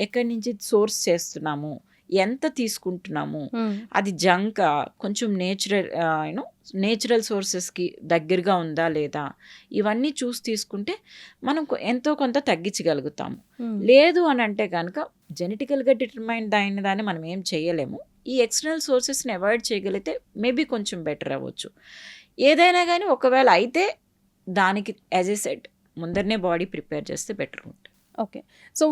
ఎక్కడి నుంచి సోర్స్ చేస్తున్నాము, ఎంత తీసుకుంటున్నాము, అది జంకా, కొంచెం నేచురల్ సోర్సెస్కి దగ్గరగా ఉందా లేదా, ఇవన్నీ చూసి తీసుకుంటే మనం ఎంతో కొంత తగ్గించగలుగుతాము. లేదు అని అంటే కనుక జెనెటికల్గా డిటర్మైన్డ్ అయిన దాన్ని మనం ఏం చేయలేము. ఈ ఎక్స్టర్నల్ సోర్సెస్ని అవాయిడ్ చేయగలిగితే మేబీ కొంచెం బెటర్ అవ్వచ్చు. ఏదైనా కానీ ఒకవేళ అయితే దానికి యాజ్ ఏ సెట్ ముందరనే బాడీ ప్రిపేర్ చేస్తే బెటర్ ఉంటుంది. ఓకే. సో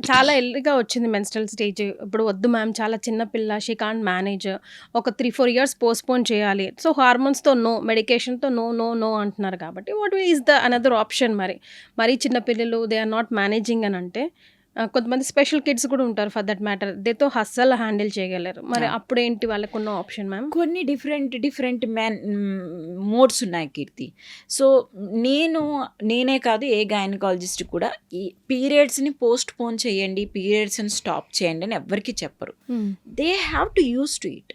చాలా ఎర్లీగా వచ్చింది మెన్స్ట్రల్ స్టేజ్. ఇప్పుడు వద్దు మ్యామ్, చాలా చిన్న పిల్ల, షీ కాంట్ మేనేజ్, ఒక 3-4 years పోస్ట్పోన్ చేయాలి. సో హార్మోన్స్తో నో, మెడికేషన్తో నో అంటున్నారు. కాబట్టి what is the another option? మరి చిన్న పిల్లలు దే ఆర్ నాట్ మేనేజింగ్ అని అంటే, కొంతమంది స్పెషల్ కిడ్స్ కూడా ఉంటారు ఫర్ దట్ మ్యాటర్, దేతో అస్సలు హ్యాండిల్ చేయగలరు. మరి అప్పుడు ఏంటి వాళ్ళకున్న ఆప్షన్ మ్యామ్? కొన్ని డిఫరెంట్ మోడ్స్ ఉన్నాయి కీర్తి. సో నేనే కాదు, ఏ గైనకాలజిస్ట్ కూడా ఈ పీరియడ్స్ని పోస్ట్ పోన్ చేయండి, పీరియడ్స్ని స్టాప్ చేయండి అని ఎవ్వరికి చెప్పరు. They have to use to it.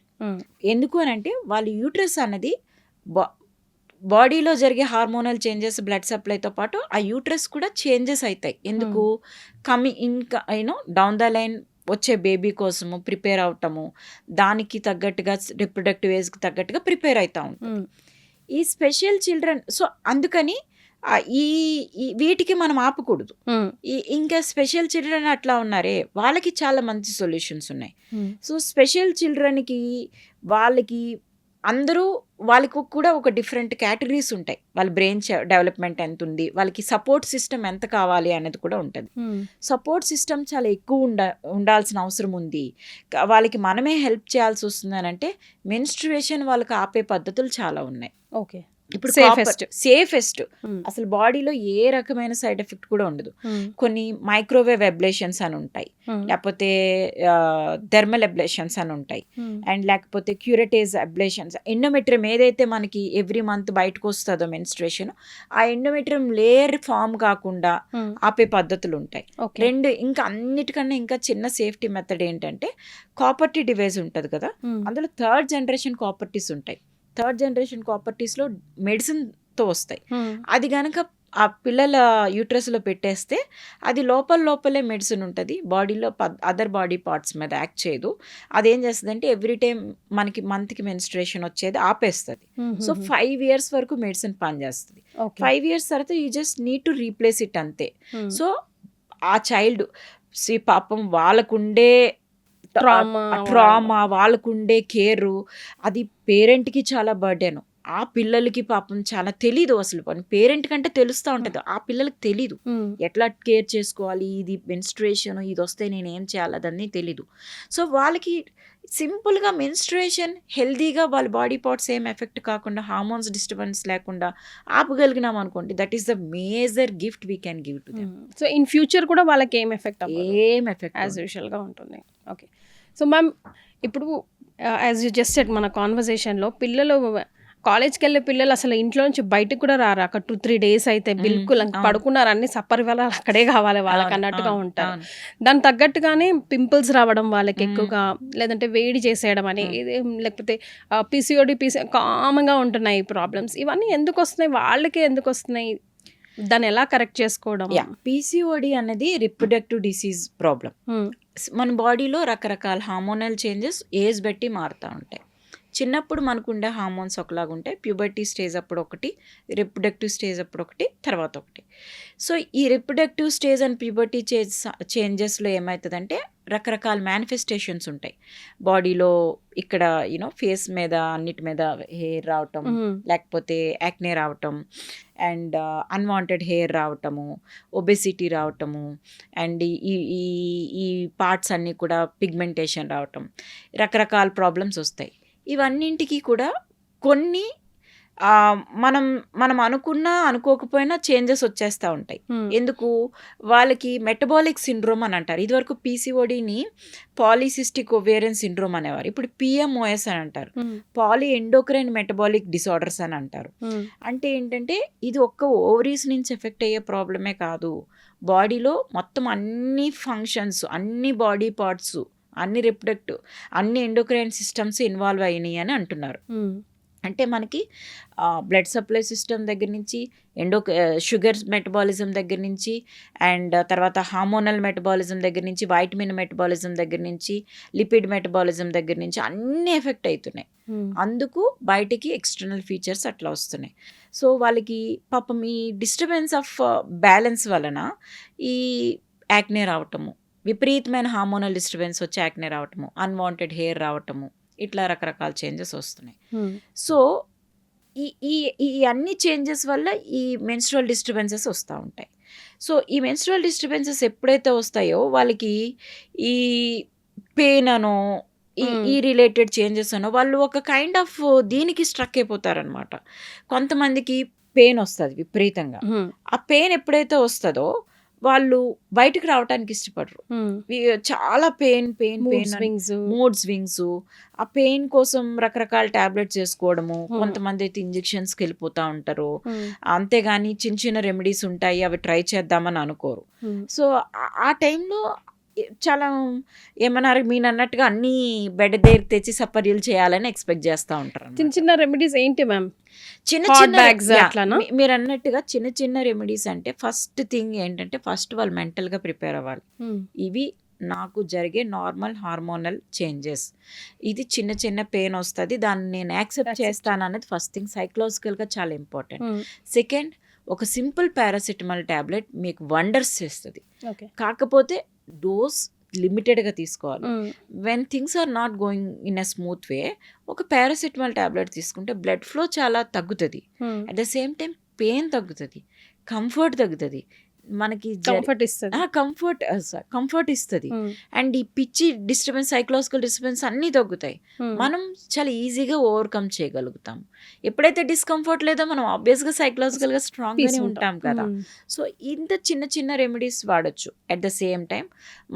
ఎందుకు అని అంటే వాళ్ళ యూట్రస్ అన్నది బాడీలో జరిగే హార్మోనల్ చేంజెస్, బ్లడ్ సప్లైతో పాటు ఆ యూట్రస్ కూడా చేంజెస్ అవుతాయి. ఎందుకు? ఇంకా డౌన్ ద లైన్ వచ్చే బేబీ కోసము ప్రిపేర్ అవటము, దానికి తగ్గట్టుగా రిప్రొడక్టివ్ ఏజ్కి తగ్గట్టుగా ప్రిపేర్ అవుతా ఉంటాం ఈ స్పెషల్ చిల్డ్రన్. సో అందుకని వీటికి మనం ఆపకూడదు. ఇంకా స్పెషల్ చిల్డ్రన్ అట్లా ఉన్నారే, వాళ్ళకి చాలా మంచి సొల్యూషన్స్ ఉన్నాయి. సో స్పెషల్ చిల్డ్రన్కి వాళ్ళకి కూడా ఒక డిఫరెంట్ కేటగిరీస్ ఉంటాయి. వాళ్ళ బ్రెయిన్ డెవలప్మెంట్ ఎంత ఉంది, వాళ్ళకి సపోర్ట్ సిస్టమ్ ఎంత కావాలి అనేది కూడా ఉంటుంది. సపోర్ట్ సిస్టమ్ చాలా ఎక్కువ ఉండాల్సిన అవసరం ఉంది. వాళ్ళకి మనమే హెల్ప్ చేయాల్సి వస్తుంది అని అంటే మెన్స్ట్రుయేషన్ వాళ్ళకి ఆపే పద్ధతులు చాలా ఉన్నాయి. ఓకే. ఇప్పుడు సేఫెస్ట్ అసలు బాడీలో ఏ రకమైన సైడ్ ఎఫెక్ట్ కూడా ఉండదు. కొన్ని మైక్రోవేవ్ అబ్లేషన్స్ అని ఉంటాయి, లేకపోతే థెర్మల్ అబ్లేషన్స్ అని ఉంటాయి, అండ్ లేకపోతే క్యూరేటేజ్ అబ్లేషన్స్. ఎండోమెట్రియం ఏదైతే మనకి ఎవ్రీ మంత్ బయటకు వస్తుందో మెన్స్ట్రుయేషన్, ఆ ఎండోమెట్రియం లేయర్ ఫామ్ కాకుండా ఆపే పద్ధతులు ఉంటాయి. ఇంకా అన్నిటికన్నా ఇంకా చిన్న సేఫ్టీ మెథడ్ ఏంటంటే కాపర్టీ డివైస్ ఉంటుంది కదా, అందులో 3rd generation కాపర్టీస్ ఉంటాయి. 3rd generation కాపర్టీస్లో మెడిసిన్తో వస్తాయి. అది కనుక ఆ పిల్లల యూట్రస్లో పెట్టేస్తే అది లోపలే మెడిసిన్ ఉంటుంది, బాడీలో అదర్ బాడీ పార్ట్స్ మీద యాక్ట్ చేయదు. అదేం చేస్తుంది అంటే ఎవ్రీ టైం మనకి మంత్కి మెన్స్ట్రుయేషన్ వచ్చేది ఆపేస్తుంది. సో 5 years వరకు మెడిసిన్ పనిచేస్తుంది. 5 years తర్వాత you just need to replace it అంతే. సో ఆ చైల్డ్ పాపం వాళ్ళకుండే ట్రామా, వాళ్ళకుండే కేరు, అది పేరెంట్కి చాలా బర్డెను. ఆ పిల్లలకి పాపం చాలా తెలీదు. అసలు పేరెంట్ కంటే తెలుస్తూ ఉంటుంది, ఆ పిల్లలకి తెలీదు ఎట్లా కేర్ చేసుకోవాలి, ఇది మెన్స్ట్రుయేషన్ ఇది వస్తే నేను ఏం చేయాలి అదన్నీ తెలీదు. సో వాళ్ళకి సింపుల్గా మెన్స్ట్రుయేషన్ హెల్దీగా వాళ్ళ బాడీ పార్ట్స్ ఏం ఎఫెక్ట్ కాకుండా హార్మోన్స్ డిస్టర్బెన్స్ లేకుండా ఆపగలిగినాం అనుకోండి, that is the major gift we can give to them. So in future కూడా వాళ్ళకి ఏం ఎఫెక్ట్ ఏం ఎఫెక్ట్ యాజ్ యూజువల్గా ఉంటుంది. ఓకే. సో మ్యామ్ ఇప్పుడు యాజ్ యూ జస్ట్ సెడ్ మన కాన్వర్జేషన్లో పిల్లలు కాలేజ్కి వెళ్ళే పిల్లలు అసలు ఇంట్లో నుంచి బయటకు కూడా రారు. అక్కడ 2-3 days అయితే బిల్కుల్ పడుకున్నారు, అన్ని సప్పరి వేళ అక్కడే కావాలి వాళ్ళకి అన్నట్టుగా ఉంటారు. దానికి తగ్గట్టుగానే పింపుల్స్ రావడం వాళ్ళకి ఎక్కువగా, లేదంటే వేడి చేసేయడం అని, లేకపోతే పిసిఓడి కామన్గా ఉంటున్నాయి ప్రాబ్లమ్స్. ఇవన్నీ ఎందుకు వస్తున్నాయి, వాళ్ళకి ఎందుకు వస్తున్నాయి, దాన్ని ఎలా కరెక్ట్ చేసుకోవడం? పీసీఓడి అనేది రిప్రొడక్టివ్ డిసీజ్ ప్రాబ్లం. మన బాడీలో రకరకాల హార్మోనల్ చేంజెస్ ఏజ్ బట్టి మారుతూ ఉంటాయి. చిన్నప్పుడు మనకు ఉండే హార్మోన్స్ ఒకలాగా ఉంటాయి, ప్యూబర్టీ స్టేజ్ అప్పుడు ఒకటి, రిప్రొడక్టివ్ స్టేజ్ అప్పుడు ఒకటి, తర్వాత ఒకటి. సో ఈ రిప్రొడక్టివ్ స్టేజ్ అండ్ ప్యూబర్టీ చేంజెస్లో ఏమవుతుందంటే రకరకాల మేనిఫెస్టేషన్స్ ఉంటాయి బాడీలో. ఇక్కడ ఫేస్ మీద అన్నిటి మీద హెయిర్ రావటం, లేకపోతే యాక్నే రావటం, అండ్ అన్వాంటెడ్ హెయిర్ రావటము, ఒబెసిటీ రావటము, అండ్ ఈ పార్ట్స్ అన్నీ కూడా పిగ్మెంటేషన్ రావటం, రకరకాల ప్రాబ్లమ్స్ వస్తాయి. ఇవన్నింటికి కూడా కొన్ని మనం అనుకోకపోయినా చేంజెస్ వచ్చేస్తూ ఉంటాయి. ఎందుకు? వాళ్ళకి మెటబాలిక్ సిండ్రోమ్ అని అంటారు. ఇదివరకు పీసీఓడిని పాలిసిస్టిక్ ఒవేరియన్ సిండ్రోమ్ అనేవారు, ఇప్పుడు పిఎంఓఎస్ అని అంటారు, పాలీ ఎండోక్రైన్ మెటబాలిక్ డిసార్డర్స్ అని అంటారు. అంటే ఏంటంటే ఇది ఒక్క ఓవరీస్ నుంచి ఎఫెక్ట్ అయ్యే ప్రాబ్లమే కాదు, బాడీలో మొత్తం అన్ని ఫంక్షన్స్, అన్ని బాడీ పార్ట్స్, అన్ని రిప్రొడక్టివ్, అన్ని ఎండోక్రైన్ సిస్టమ్స్ ఇన్వాల్వ్ అయినాయి అని అంటున్నారు. అంటే మనకి బ్లడ్ సప్లై సిస్టమ్ దగ్గర నుంచి, షుగర్ మెటబాలిజం దగ్గర నుంచి, అండ్ తర్వాత హార్మోనల్ మెటబాలిజం దగ్గర నుంచి, వైటమిన్ మెటబాలిజం దగ్గర నుంచి, లిపిడ్ మెటబాలిజం దగ్గర నుంచి అన్నీ ఎఫెక్ట్ అవుతున్నాయి. అందుకు బయటికి ఎక్స్టర్నల్ ఫీచర్స్ అట్లా వస్తున్నాయి. సో వాళ్ళకి పాపం ఈ డిస్టర్బెన్స్ ఆఫ్ బ్యాలెన్స్ వలన ఈ యాక్నే రావటము, విపరీతమైన హార్మోనల్ డిస్టర్బెన్స్ వచ్చి యాక్నే రావటము, అన్వాంటెడ్ హెయిర్ రావటము, ఇట్లా రకరకాల చేంజెస్ వస్తున్నాయి. సో ఈ అన్ని చేంజెస్ వల్ల ఈ మెన్స్ట్రువల్ డిస్టర్బెన్సెస్ వస్తూ ఉంటాయి. సో ఈ మెన్స్ట్రువల్ డిస్టర్బెన్సెస్ ఎప్పుడైతే వస్తాయో వాళ్ళకి ఈ పెయిన్ అనో, ఈ రిలేటెడ్ చేంజెస్ అనో, వాళ్ళు ఒక కైండ్ ఆఫ్ దీనికి స్ట్రక్ అయిపోతారనమాట. కొంతమందికి పెయిన్ వస్తుంది విపరీతంగా, ఆ పెయిన్ ఎప్పుడైతే వస్తుందో వాళ్ళు బయటకు రావడానికి ఇష్టపడరు. చాలా పెయిన్ మూడ్ స్వింగ్స్, ఆ పెయిన్ కోసం రకరకాల టాబ్లెట్స్ వేసుకోవడము, కొంతమంది అయితే ఇంజెక్షన్స్కి వెళ్ళిపోతూ ఉంటారు. అంతేగాని చిన్న చిన్న రెమెడీస్ ఉంటాయి, అవి ట్రై చేద్దామని అనుకోరు. సో ఆ టైంలో చాలా ఏమన్నారు మీరు అన్నట్టుగా అన్ని బెడ్ దగ్గర తెచ్చి సపర్యలు చేయాలని ఎక్స్పెక్ట్ చేస్తూ ఉంటారు. చిన్న చిన్న రెమెడీస్ ఏంటి మ్యామ్? మీరు అన్నట్టుగా చిన్న చిన్న రెమెడీస్ అంటే ఫస్ట్ థింగ్ ఏంటంటే ఫస్ట్ వాళ్ళు మెంటల్గా ప్రిపేర్ అవ్వాలి. ఇవి నాకు జరిగే నార్మల్ హార్మోనల్ చేంజెస్, ఇది చిన్న చిన్న పెయిన్ వస్తుంది, దాన్ని నేను యాక్సెప్ట్ చేస్తాను అనేది ఫస్ట్ థింగ్. సైకలాజికల్గా చాలా ఇంపార్టెంట్. సెకండ్, ఒక సింపుల్ పారాసిటమాల్ టాబ్లెట్ మీకు వండర్స్ చేస్తుంది, కాకపోతే డోస్ లిమిటెడ్గా తీసుకోవాలి. When things are not going in a smooth way, ఒక పారాసిటమాల్ టాబ్లెట్ తీసుకుంటే బ్లడ్ ఫ్లో చాలా తగ్గుతుంది, at the same time pain తగ్గుతుంది, కంఫర్ట్ తగ్గుతుంది, మనకి కంఫర్ట్ ఇస్తుంది, అండ్ ఈ పిచ్చి డిస్టర్బెన్స్, సైకలాజికల్ డిస్టర్బెన్స్ అన్నీ తగ్గుతాయి. మనం చాలా ఈజీగా ఓవర్కమ్ చేయగలుగుతాం. ఎప్పుడైతే డిస్కంఫర్ట్ లేదో మనం ఆబ్వియస్గా సైకలాజికల్గా స్ట్రాంగ్గానే ఉంటాం కదా. సో ఇంత చిన్న చిన్న రెమెడీస్ వాడచ్చు. అట్ ద సేమ్ టైం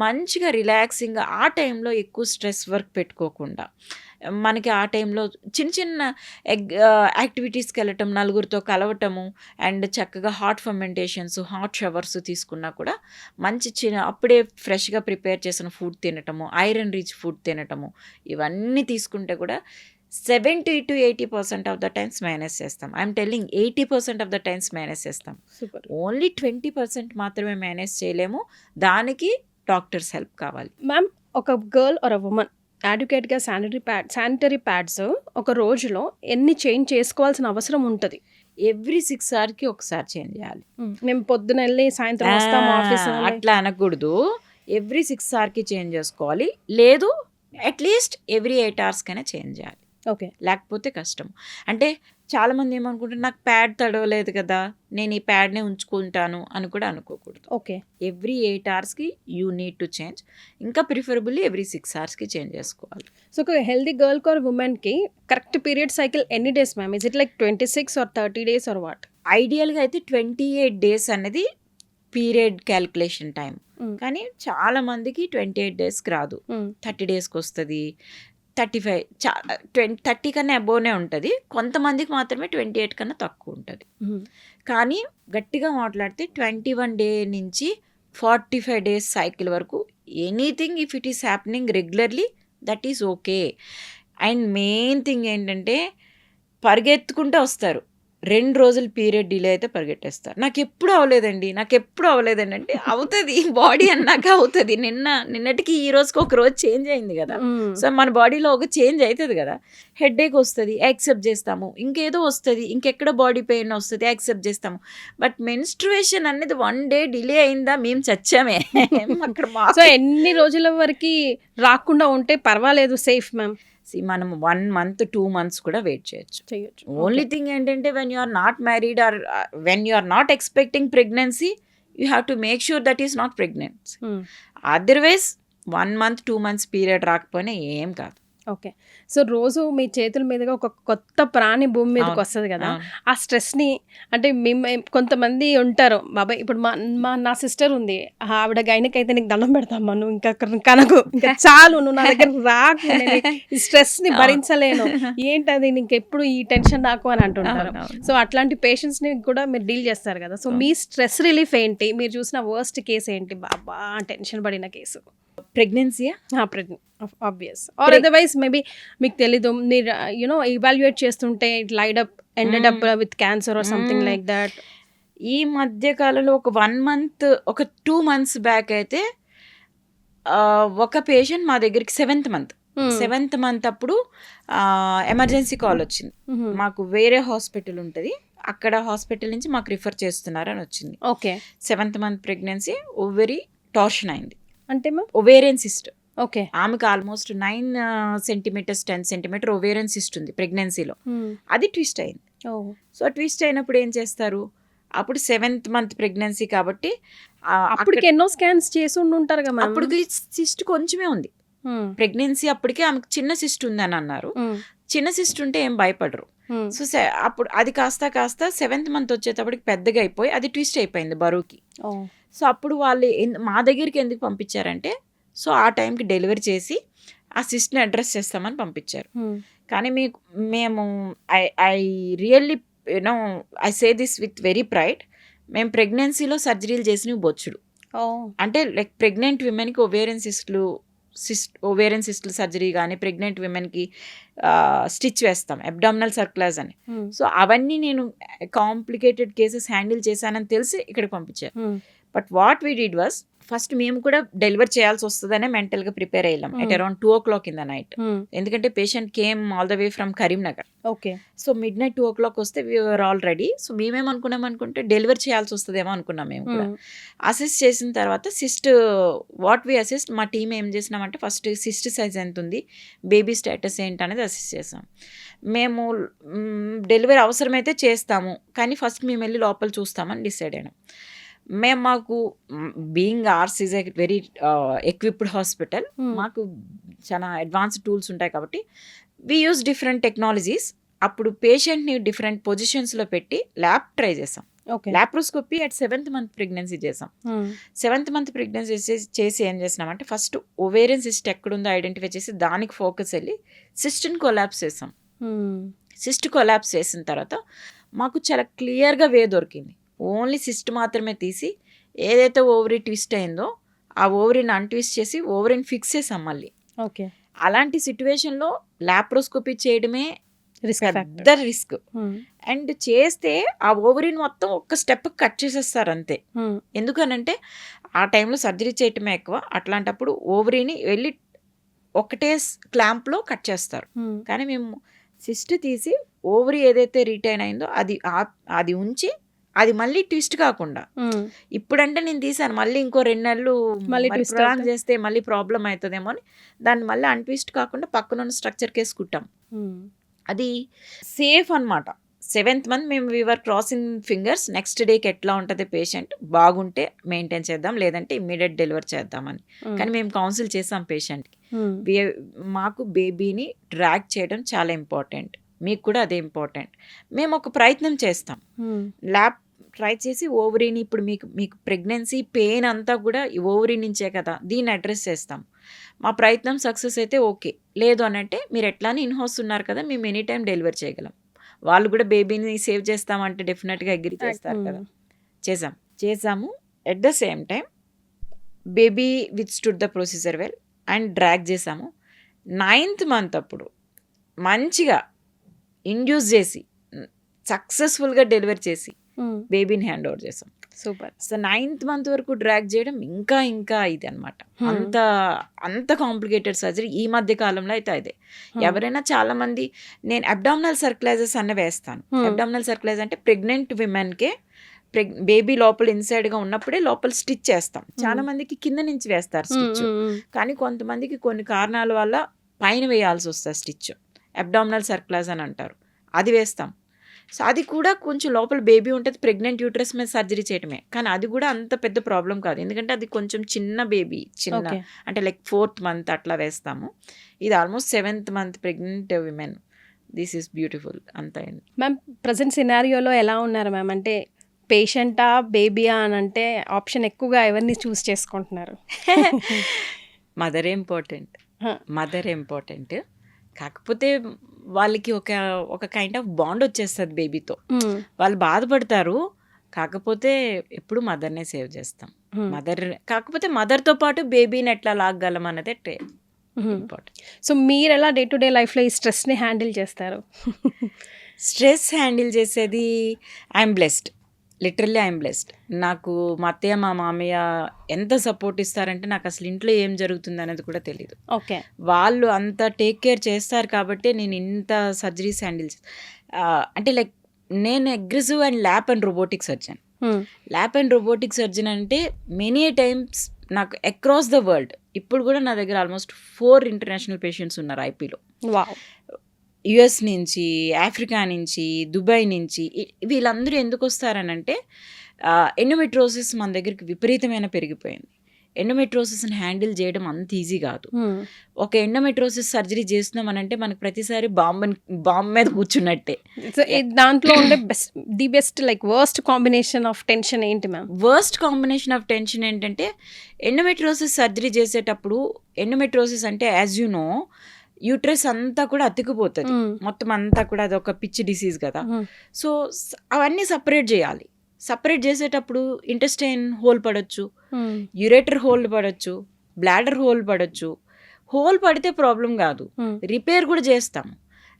మంచిగా రిలాక్సింగ్గా, ఆ టైంలో ఎక్కువ స్ట్రెస్ వర్క్ పెట్టుకోకుండా మనకి ఆ టైంలో చిన్న చిన్న యాక్టివిటీస్కి వెళ్ళటం, నలుగురితో కలవటము, అండ్ చక్కగా హాట్ ఫర్మెంటేషన్స్, హాట్ షవర్స్ తీసుకున్నా కూడా మంచి అప్పుడే ఫ్రెష్గా ప్రిపేర్ చేసిన ఫుడ్ తినటము, ఐరన్ రిచ్ ఫుడ్ తినటము, ఇవన్నీ తీసుకుంటే కూడా 70 to 80% of the times manage చేస్తాం. I'm telling 80% of the times manage చేస్తాం. ఓన్లీ 20% మాత్రమే మేనేజ్ చేయలేము, దానికి డాక్టర్స్ హెల్ప్ కావాలి. మ్యామ్, ఒక గర్ల్ ఆర్ అ ఉమెన్ అడ్యుకేట్గా శానిటరీ ప్యాడ్స్ ఒక రోజులో ఎన్ని చేంజ్ చేసుకోవాల్సిన అవసరం ఉంటుంది? ఎవ్రీ 6 hours ఒకసారి చేంజ్ చేయాలి. మేము పొద్దున వెళ్ళి సాయంత్రం వస్తాం ఆఫీస్, అట్లా అనకూడదు. ఎవ్రీ 6 hours చేంజ్ చేసుకోవాలి, లేదు అట్లీస్ట్ ఎవ్రీ 8 hours చేంజ్ చేయాలి. ఓకే, లేకపోతే కష్టం. అంటే చాలామంది ఏమనుకుంటారు, నాకు ప్యాడ్ తడవలేదు కదా, నేను ఈ ప్యాడ్నే ఉంచుకుంటాను అని కూడా అనుకోకూడదు. ఓకే. ఎవ్రీ 8 అవర్స్కి యూ నీడ్ టు చేంజ్. ఇంకా ప్రిఫరబుల్లీ ఎవ్రీ 6 అవర్స్కి చేంజ్ చేసుకోవాలి. సో ఒక హెల్దీ గర్ల్ ఆర్ ఉమెన్కి కరెక్ట్ పీరియడ్ సైకిల్ ఎన్ని days ma'am? Is it like 26 or 30 days or what? ఐడియల్గా అయితే 28 days అనేది పీరియడ్ క్యాలిక్యులేషన్ టైం. కానీ చాలా మందికి 28 daysకి రాదు, 30 daysకి వస్తుంది, 35 30 కన్నా అబోవ్నే ఉంటుంది. కొంతమందికి మాత్రమే 28 కన్నా తక్కువ ఉంటుంది. కానీ గట్టిగా మాట్లాడితే 21 day నుంచి 45 days సైకిల్ వరకు anything if it is happening regularly that is okay. And main thing ఏంటంటే పరిగెత్తుకుంటూ వస్తారు. 2 రోజులు పీరియడ్ డిలే అయితే పరిగెట్టేస్తారు. నాకు ఎప్పుడు అవ్వలేదండి అంటే అవుతుంది, బాడీ అన్నాక అవుతుంది. నిన్నటికి ఈ రోజుకి ఒక రోజు చేంజ్ అయింది కదా. సో మన బాడీలో ఒక చేంజ్ అవుతుంది కదా. హెడేక్ వస్తుంది, యాక్సెప్ట్ చేస్తాము. ఇంకేదో వస్తుంది, ఇంకెక్కడ బాడీ పెయిన్ వస్తుంది, యాక్సెప్ట్ చేస్తాము. బట్ మెన్స్ట్రుయేషన్ అనేది 1 day డిలే అయిందా మేము చచ్చామే అక్కడ. సో ఎన్ని రోజుల వరకు రాకుండా ఉంటే పర్వాలేదు, సేఫ్ మ్యామ్? మనం 1 month 2 months కూడా వెయిట్ చేయొచ్చు. ఓన్లీ థింగ్ ఏంటంటే when you are not married or when you are not expecting pregnancy you have to make sure that is not pregnancy. Otherwise 1 month 2 months period రాకపోయినా ఏం కాదు. Okay. So రోజు మీ చేతుల మీదుగా ఒక కొత్త ప్రాణి భూమి మీదకి వస్తుంది కదా, ఆ స్ట్రెస్ని అంటే మేము కొంతమంది ఉంటారు, బాబాయ్ ఇప్పుడు నా సిస్టర్ ఉంది, ఆవిడ గైనకి అయితే నీకు దండం పెడతామ్మా, నువ్వు ఇంకా కనకు, ఇంకా చాలు, నువ్వు నా దగ్గర రాకు, ఈ స్ట్రెస్ని భరించలేను, ఏంటది నీకు ఎప్పుడు ఈ టెన్షన్ నాకు అని అంటుంటారు. సో అట్లాంటి పేషెంట్స్ని కూడా మీరు డీల్ చేస్తారు కదా. సో మీ స్ట్రెస్ రిలీఫ్ ఏంటి? మీరు చూసిన వర్స్ట్ కేసు ఏంటి, బాబా టెన్షన్ పడిన కేసు? ప్రెగ్నెన్సీయా? ఆబ్వియస్ ఆర్ అదర్వైజ్ మేబీ మీకు తెలీదు, మీరు యునో ఇవాల్యుయేట్ చేస్తుంటే it lied up ended up with cancer or something like that. ఈ మధ్య కాలంలో ఒక 1 month ఒక 2 months బ్యాక్ అయితే ఒక పేషెంట్ మా దగ్గరికి 7th month అప్పుడు ఎమర్జెన్సీ కాల్ వచ్చింది. మాకు వేరే హాస్పిటల్ ఉంటుంది, అక్కడ హాస్పిటల్ నుంచి మాకు రిఫర్ చేస్తున్నారు అని వచ్చింది. Okay. 7th month pregnancy, ovary torsion అయింది. అంటే మ్యామ్ ఓవేరియన్ సిస్ట్. ఓకే. ఆమెకు almost 9 centimeters 10 centimeter ovarian cyst ఉంది ప్రెగ్నెన్సీలో. అది ట్విస్ట్ అయింది. సో ట్విస్ట్ అయినప్పుడు ఏం చేస్తారు, అప్పుడు 7th month ప్రెగ్నెన్సీ కాబట్టి అప్పటికి ఎన్నో స్కాన్స్ చేసి ఉంటారు కదా. అప్పటికి సిస్ట్ కొంచెమే ఉంది ప్రెగ్నెన్సీ, అప్పటికే ఆమెకు చిన్న సిస్ట్ ఉందని అన్నారు. చిన్న సిస్ట్ ఉంటే ఏం భయపడరు. సో అప్పుడు అది కాస్త 7th month వచ్చేటప్పటికి పెద్దగా అయిపోయి అది ట్విస్ట్ అయిపోయింది బరువుకి. సో అప్పుడు వాళ్ళు మా దగ్గరికి ఎందుకు పంపించారంటే, సో ఆ టైంకి డెలివరీ చేసి ఆ సిస్ట్ని అడ్రస్ చేస్తామని పంపించారు. కానీ మేము I really you know I say this with very pride, మేము ప్రెగ్నెన్సీలో సర్జరీలు చేసినవి బొచ్చుడు. అంటే లైక్ ప్రెగ్నెంట్ విమెన్కి ఓవేరియన్ సిస్టులు సర్జరీ కానీ, ప్రెగ్నెంట్ విమెన్కి స్టిచ్ వేస్తాం, అబ్డామినల్ సర్క్యులర్స్ అని. సో అవన్నీ నేను కాంప్లికేటెడ్ కేసెస్ హ్యాండిల్ చేశానని తెలిసి ఇక్కడికి పంపించారు. But what we did was, first మేము కూడా డెలివర్ చేయాల్సి వస్తుందనే మెంటల్గా ప్రిపేర్ అయ్యాం at around 2 o'clock in the night. ఎందుకంటే patient came all the way from Karimnagar. Okay. So midnight 2 o'clock వస్తే వీఆర్ ఆల్ రెడీ. సో మేమేమనుకున్నాం అనుకుంటే డెలివర్ చేయాల్సి వస్తుందేమో అనుకున్నాం. మేము కూడా అసెస్ చేసిన తర్వాత సిస్ట్ వాట్ వీ అసెస్ట్, మా టీం ఏం చేసినామంటే ఫస్ట్ సిస్ట్ సైజ్ ఎంత ఉంది, బేబీ స్టేటస్ ఏంటి అనేది అసెస్ చేసాం. మేము డెలివరీ అవసరమైతే చేస్తాము, కానీ ఫస్ట్ మేము వెళ్ళి లోపల చూస్తామని డిసైడ్ అయినాం. మాకు being ours is a very equipped hospital, మాకు చాలా అడ్వాన్స్డ్ టూల్స్ ఉంటాయి కాబట్టి వీ యూస్ డిఫరెంట్ టెక్నాలజీస్. అప్పుడు పేషెంట్ని డిఫరెంట్ పొజిషన్స్లో పెట్టి ల్యాబ్ ట్రై చేసాం. Laparoscopy at 7th month pregnancy చేసాం. 7th month ప్రెగ్నెన్సీ చేసి ఏం చేసినామంటే ఫస్ట్ ఓవేరియన్ సిస్ట్ ఎక్కడుందో ఐడెంటిఫై చేసి దానికి ఫోకస్ వెళ్ళి సిస్ట్ని కొలాప్స్ చేసాం. సిస్ట్ కొలాప్స్ చేసిన తర్వాత మాకు చాలా క్లియర్గా వే దొరికింది. ఓన్లీ సిస్ట్ మాత్రమే తీసి ఏదైతే ఓవరీ ట్విస్ట్ అయిందో ఆ ఓవరీని అన్ట్విస్ట్ చేసి ఓవరీని ఫిక్స్ చేసాం మళ్ళీ. ఓకే. అలాంటి సిచ్యువేషన్లో లాప్రోస్కోపీ చేయడమే పెద్ద రిస్క్. అండ్ చేస్తే ఆ ఓవరీని మొత్తం ఒక్క స్టెప్ కట్ చేసేస్తారు అంతే. ఎందుకనంటే ఆ టైంలో సర్జరీ చేయటమే ఎక్కువ, అట్లాంటప్పుడు ఓవరీని వెళ్ళి ఒకటే క్లాంప్లో కట్ చేస్తారు. కానీ మేము సిస్ట్ తీసి ఓవరీ ఏదైతే రిటైన్ అయిందో అది ఉంచి అది మళ్ళీ ట్విస్ట్ కాకుండా, ఇప్పుడంటే నేను తీసాను మళ్ళీ ఇంకో 2 నెలలు ప్రొలాంగ్ చేస్తే మళ్ళీ ప్రాబ్లం అవుతుందేమో అని దాన్ని మళ్ళీ అన్ట్విస్ట్ కాకుండా పక్కన ఉన్న స్ట్రక్చర్ కేసు కుట్టాం. అది సేఫ్ అన్నమాట. 7th మంత్ మేము వీఆర్ క్రాసింగ్ ఫింగర్స్, నెక్స్ట్ డేకి ఎట్లా ఉంటుంది పేషెంట్, బాగుంటే మెయింటైన్ చేద్దాం, లేదంటే ఇమ్మీడియట్ డెలివర్ చేద్దామని. కానీ మేము కౌన్సిల్ చేసాం పేషెంట్కి. మాకు బేబీని డ్రాగ్ చేయడం చాలా ఇంపార్టెంట్, మీకు కూడా అదే ఇంపార్టెంట్. మేము ఒక ప్రయత్నం చేస్తాం, ల్యాబ్ ట్రై చేసి ఓవరీని, ఇప్పుడు మీకు ప్రెగ్నెన్సీ పెయిన్ అంతా కూడా ఈ ఓవరీ నుంచే కదా, దీన్ని అడ్రస్ చేస్తాం. మా ప్రయత్నం సక్సెస్ అయితే ఓకే, లేదు అని అంటే మీరు ఎట్లానే ఇన్హౌస్ ఉన్నారు కదా, మేము ఎనీ టైం డెలివర్ చేయగలం. వాళ్ళు కూడా బేబీని సేవ్ చేస్తామంటే డెఫినెట్గా అగ్రి చేస్తారు కదా. చేసాము. At the same time baby with stood the procedure well and drag చేసాము. 9th మంత్ అప్పుడు మంచిగా ఇండ్యూస్ చేసి సక్సెస్ఫుల్గా డెలివర్ చేసి బేబీని హ్యాండ్ ఓవర్ చేసాం. సూపర్. సో 9th మంత్ వరకు డ్రాగ్ చేయడం ఇంకా ఇది అనమాట. అంత కాంప్లికేటెడ్ సర్జరీ ఈ మధ్య కాలంలో అయితే అదే. ఎవరైనా చాలా మంది, నేను అబ్డామినల్ సర్క్యులైజెస్ అన్న వేస్తాను. అబ్డామినల్ సర్క్యులైజ్ అంటే ప్రెగ్నెంట్ విమెన్కే బేబీ లోపల ఇన్సైడ్గా ఉన్నప్పుడే లోపల స్టిచ్ చేస్తాం. చాలా మందికి కింద నుంచి వేస్తారు స్టిచ్, కానీ కొంతమందికి కొన్ని కారణాల వల్ల పైన వేయాల్సి వస్తుంది స్టిచ్. అబ్డామినల్ సర్క్యులైజ్ అని అంటారు, అది వేస్తాం. సో అది కూడా కొంచెం లోపల బేబీ ఉంటుంది, ప్రెగ్నెంట్ యూట్రస్ మీద సర్జరీ చేయడమే, కానీ అది కూడా అంత పెద్ద ప్రాబ్లం కాదు, ఎందుకంటే అది కొంచెం చిన్న బేబీ, అంటే లైక్ 4th మంత్ అట్లా వేస్తాము. ఇది almost 7th month pregnant women. This is beautiful. అంతా మ్యామ్ ప్రజెంట్ సినారియోలో ఎలా ఉన్నారు మ్యామ్? అంటే పేషెంటా బేబీయా అని అంటే ఆప్షన్ ఎక్కువగా ఎవరిని చూస్ చేసుకుంటున్నారు? మదరే ఇంపార్టెంట్. కాకపోతే వాళ్ళకి ఒక కైండ్ ఆఫ్ బాండ్ వచ్చేస్తుంది బేబీతో. వాళ్ళు బాధపడతారు, కాకపోతే ఎప్పుడు మదర్నే సేవ్ చేస్తాం. కాకపోతే మదర్తో పాటు బేబీని ఎట్లా లాగగలం అన్నదే ఇంపార్టెంట్. సో మీరు ఎలా డే టు డే లైఫ్లో ఈ స్ట్రెస్ని హ్యాండిల్ చేస్తారు? స్ట్రెస్ హ్యాండిల్ చేసేది I'm blessed, literally I'm blessed. నాకు మా అత్తయ్య మా మామయ్య ఎంత సపోర్ట్ ఇస్తారంటే నాకు అసలు ఇంట్లో ఏం జరుగుతుంది అనేది కూడా తెలియదు. ఓకే, వాళ్ళు అంత టేక్ కేర్ చేస్తారు కాబట్టి నేను ఇంత సర్జరీస్ హ్యాండిల్ అంటే లైక్ నేను aggressive and lap and robotic surgeon. Lap and robotic surgeon అంటే మెనీ టైమ్స్ నాకు అక్రాస్ ద వరల్డ్, ఇప్పుడు కూడా నా దగ్గర ఆల్మోస్ట్ 4 ఇంటర్నేషనల్ పేషెంట్స్ ఉన్నారు ఐపీలో. యుఎస్ నుంచి, ఆఫ్రికా నుంచి, దుబాయ్ నుంచి. వీళ్ళందరూ ఎందుకు వస్తారనంటే ఎండోమెట్రోసిస్ మన దగ్గరికి విపరీతమైన పెరిగిపోయింది. ఎండోమెట్రోసిస్ని హ్యాండిల్ చేయడం అంత ఈజీ కాదు. ఒక ఎండోమెట్రోసిస్ సర్జరీ చేస్తున్నామనంటే మనకు ప్రతిసారి బాంబ్ మీద కూర్చున్నట్టే. దాంట్లో ఉండే best like worst combination of tension ఏంటి ma'am? Worst combination of tension ఏంటంటే ఎండోమెట్రోసిస్ సర్జరీ చేసేటప్పుడు, ఎండోమెట్రోసిస్ అంటే యాజ్ యూ నో యూట్రస్ అంతా కూడా అతికిపోతుంది, మొత్తం అంతా కూడా అది ఒక పిచ్చి డిసీజ్ కదా. సో అవన్నీ సపరేట్ చేయాలి. సపరేట్ చేసేటప్పుడు ఇంటెస్టైన్ హోల్ పడవచ్చు, యురేటర్ హోల్ పడవచ్చు, బ్లాడర్ హోల్ పడవచ్చు. హోల్ పడితే ప్రాబ్లం కాదు, రిపేర్ కూడా చేస్తాము.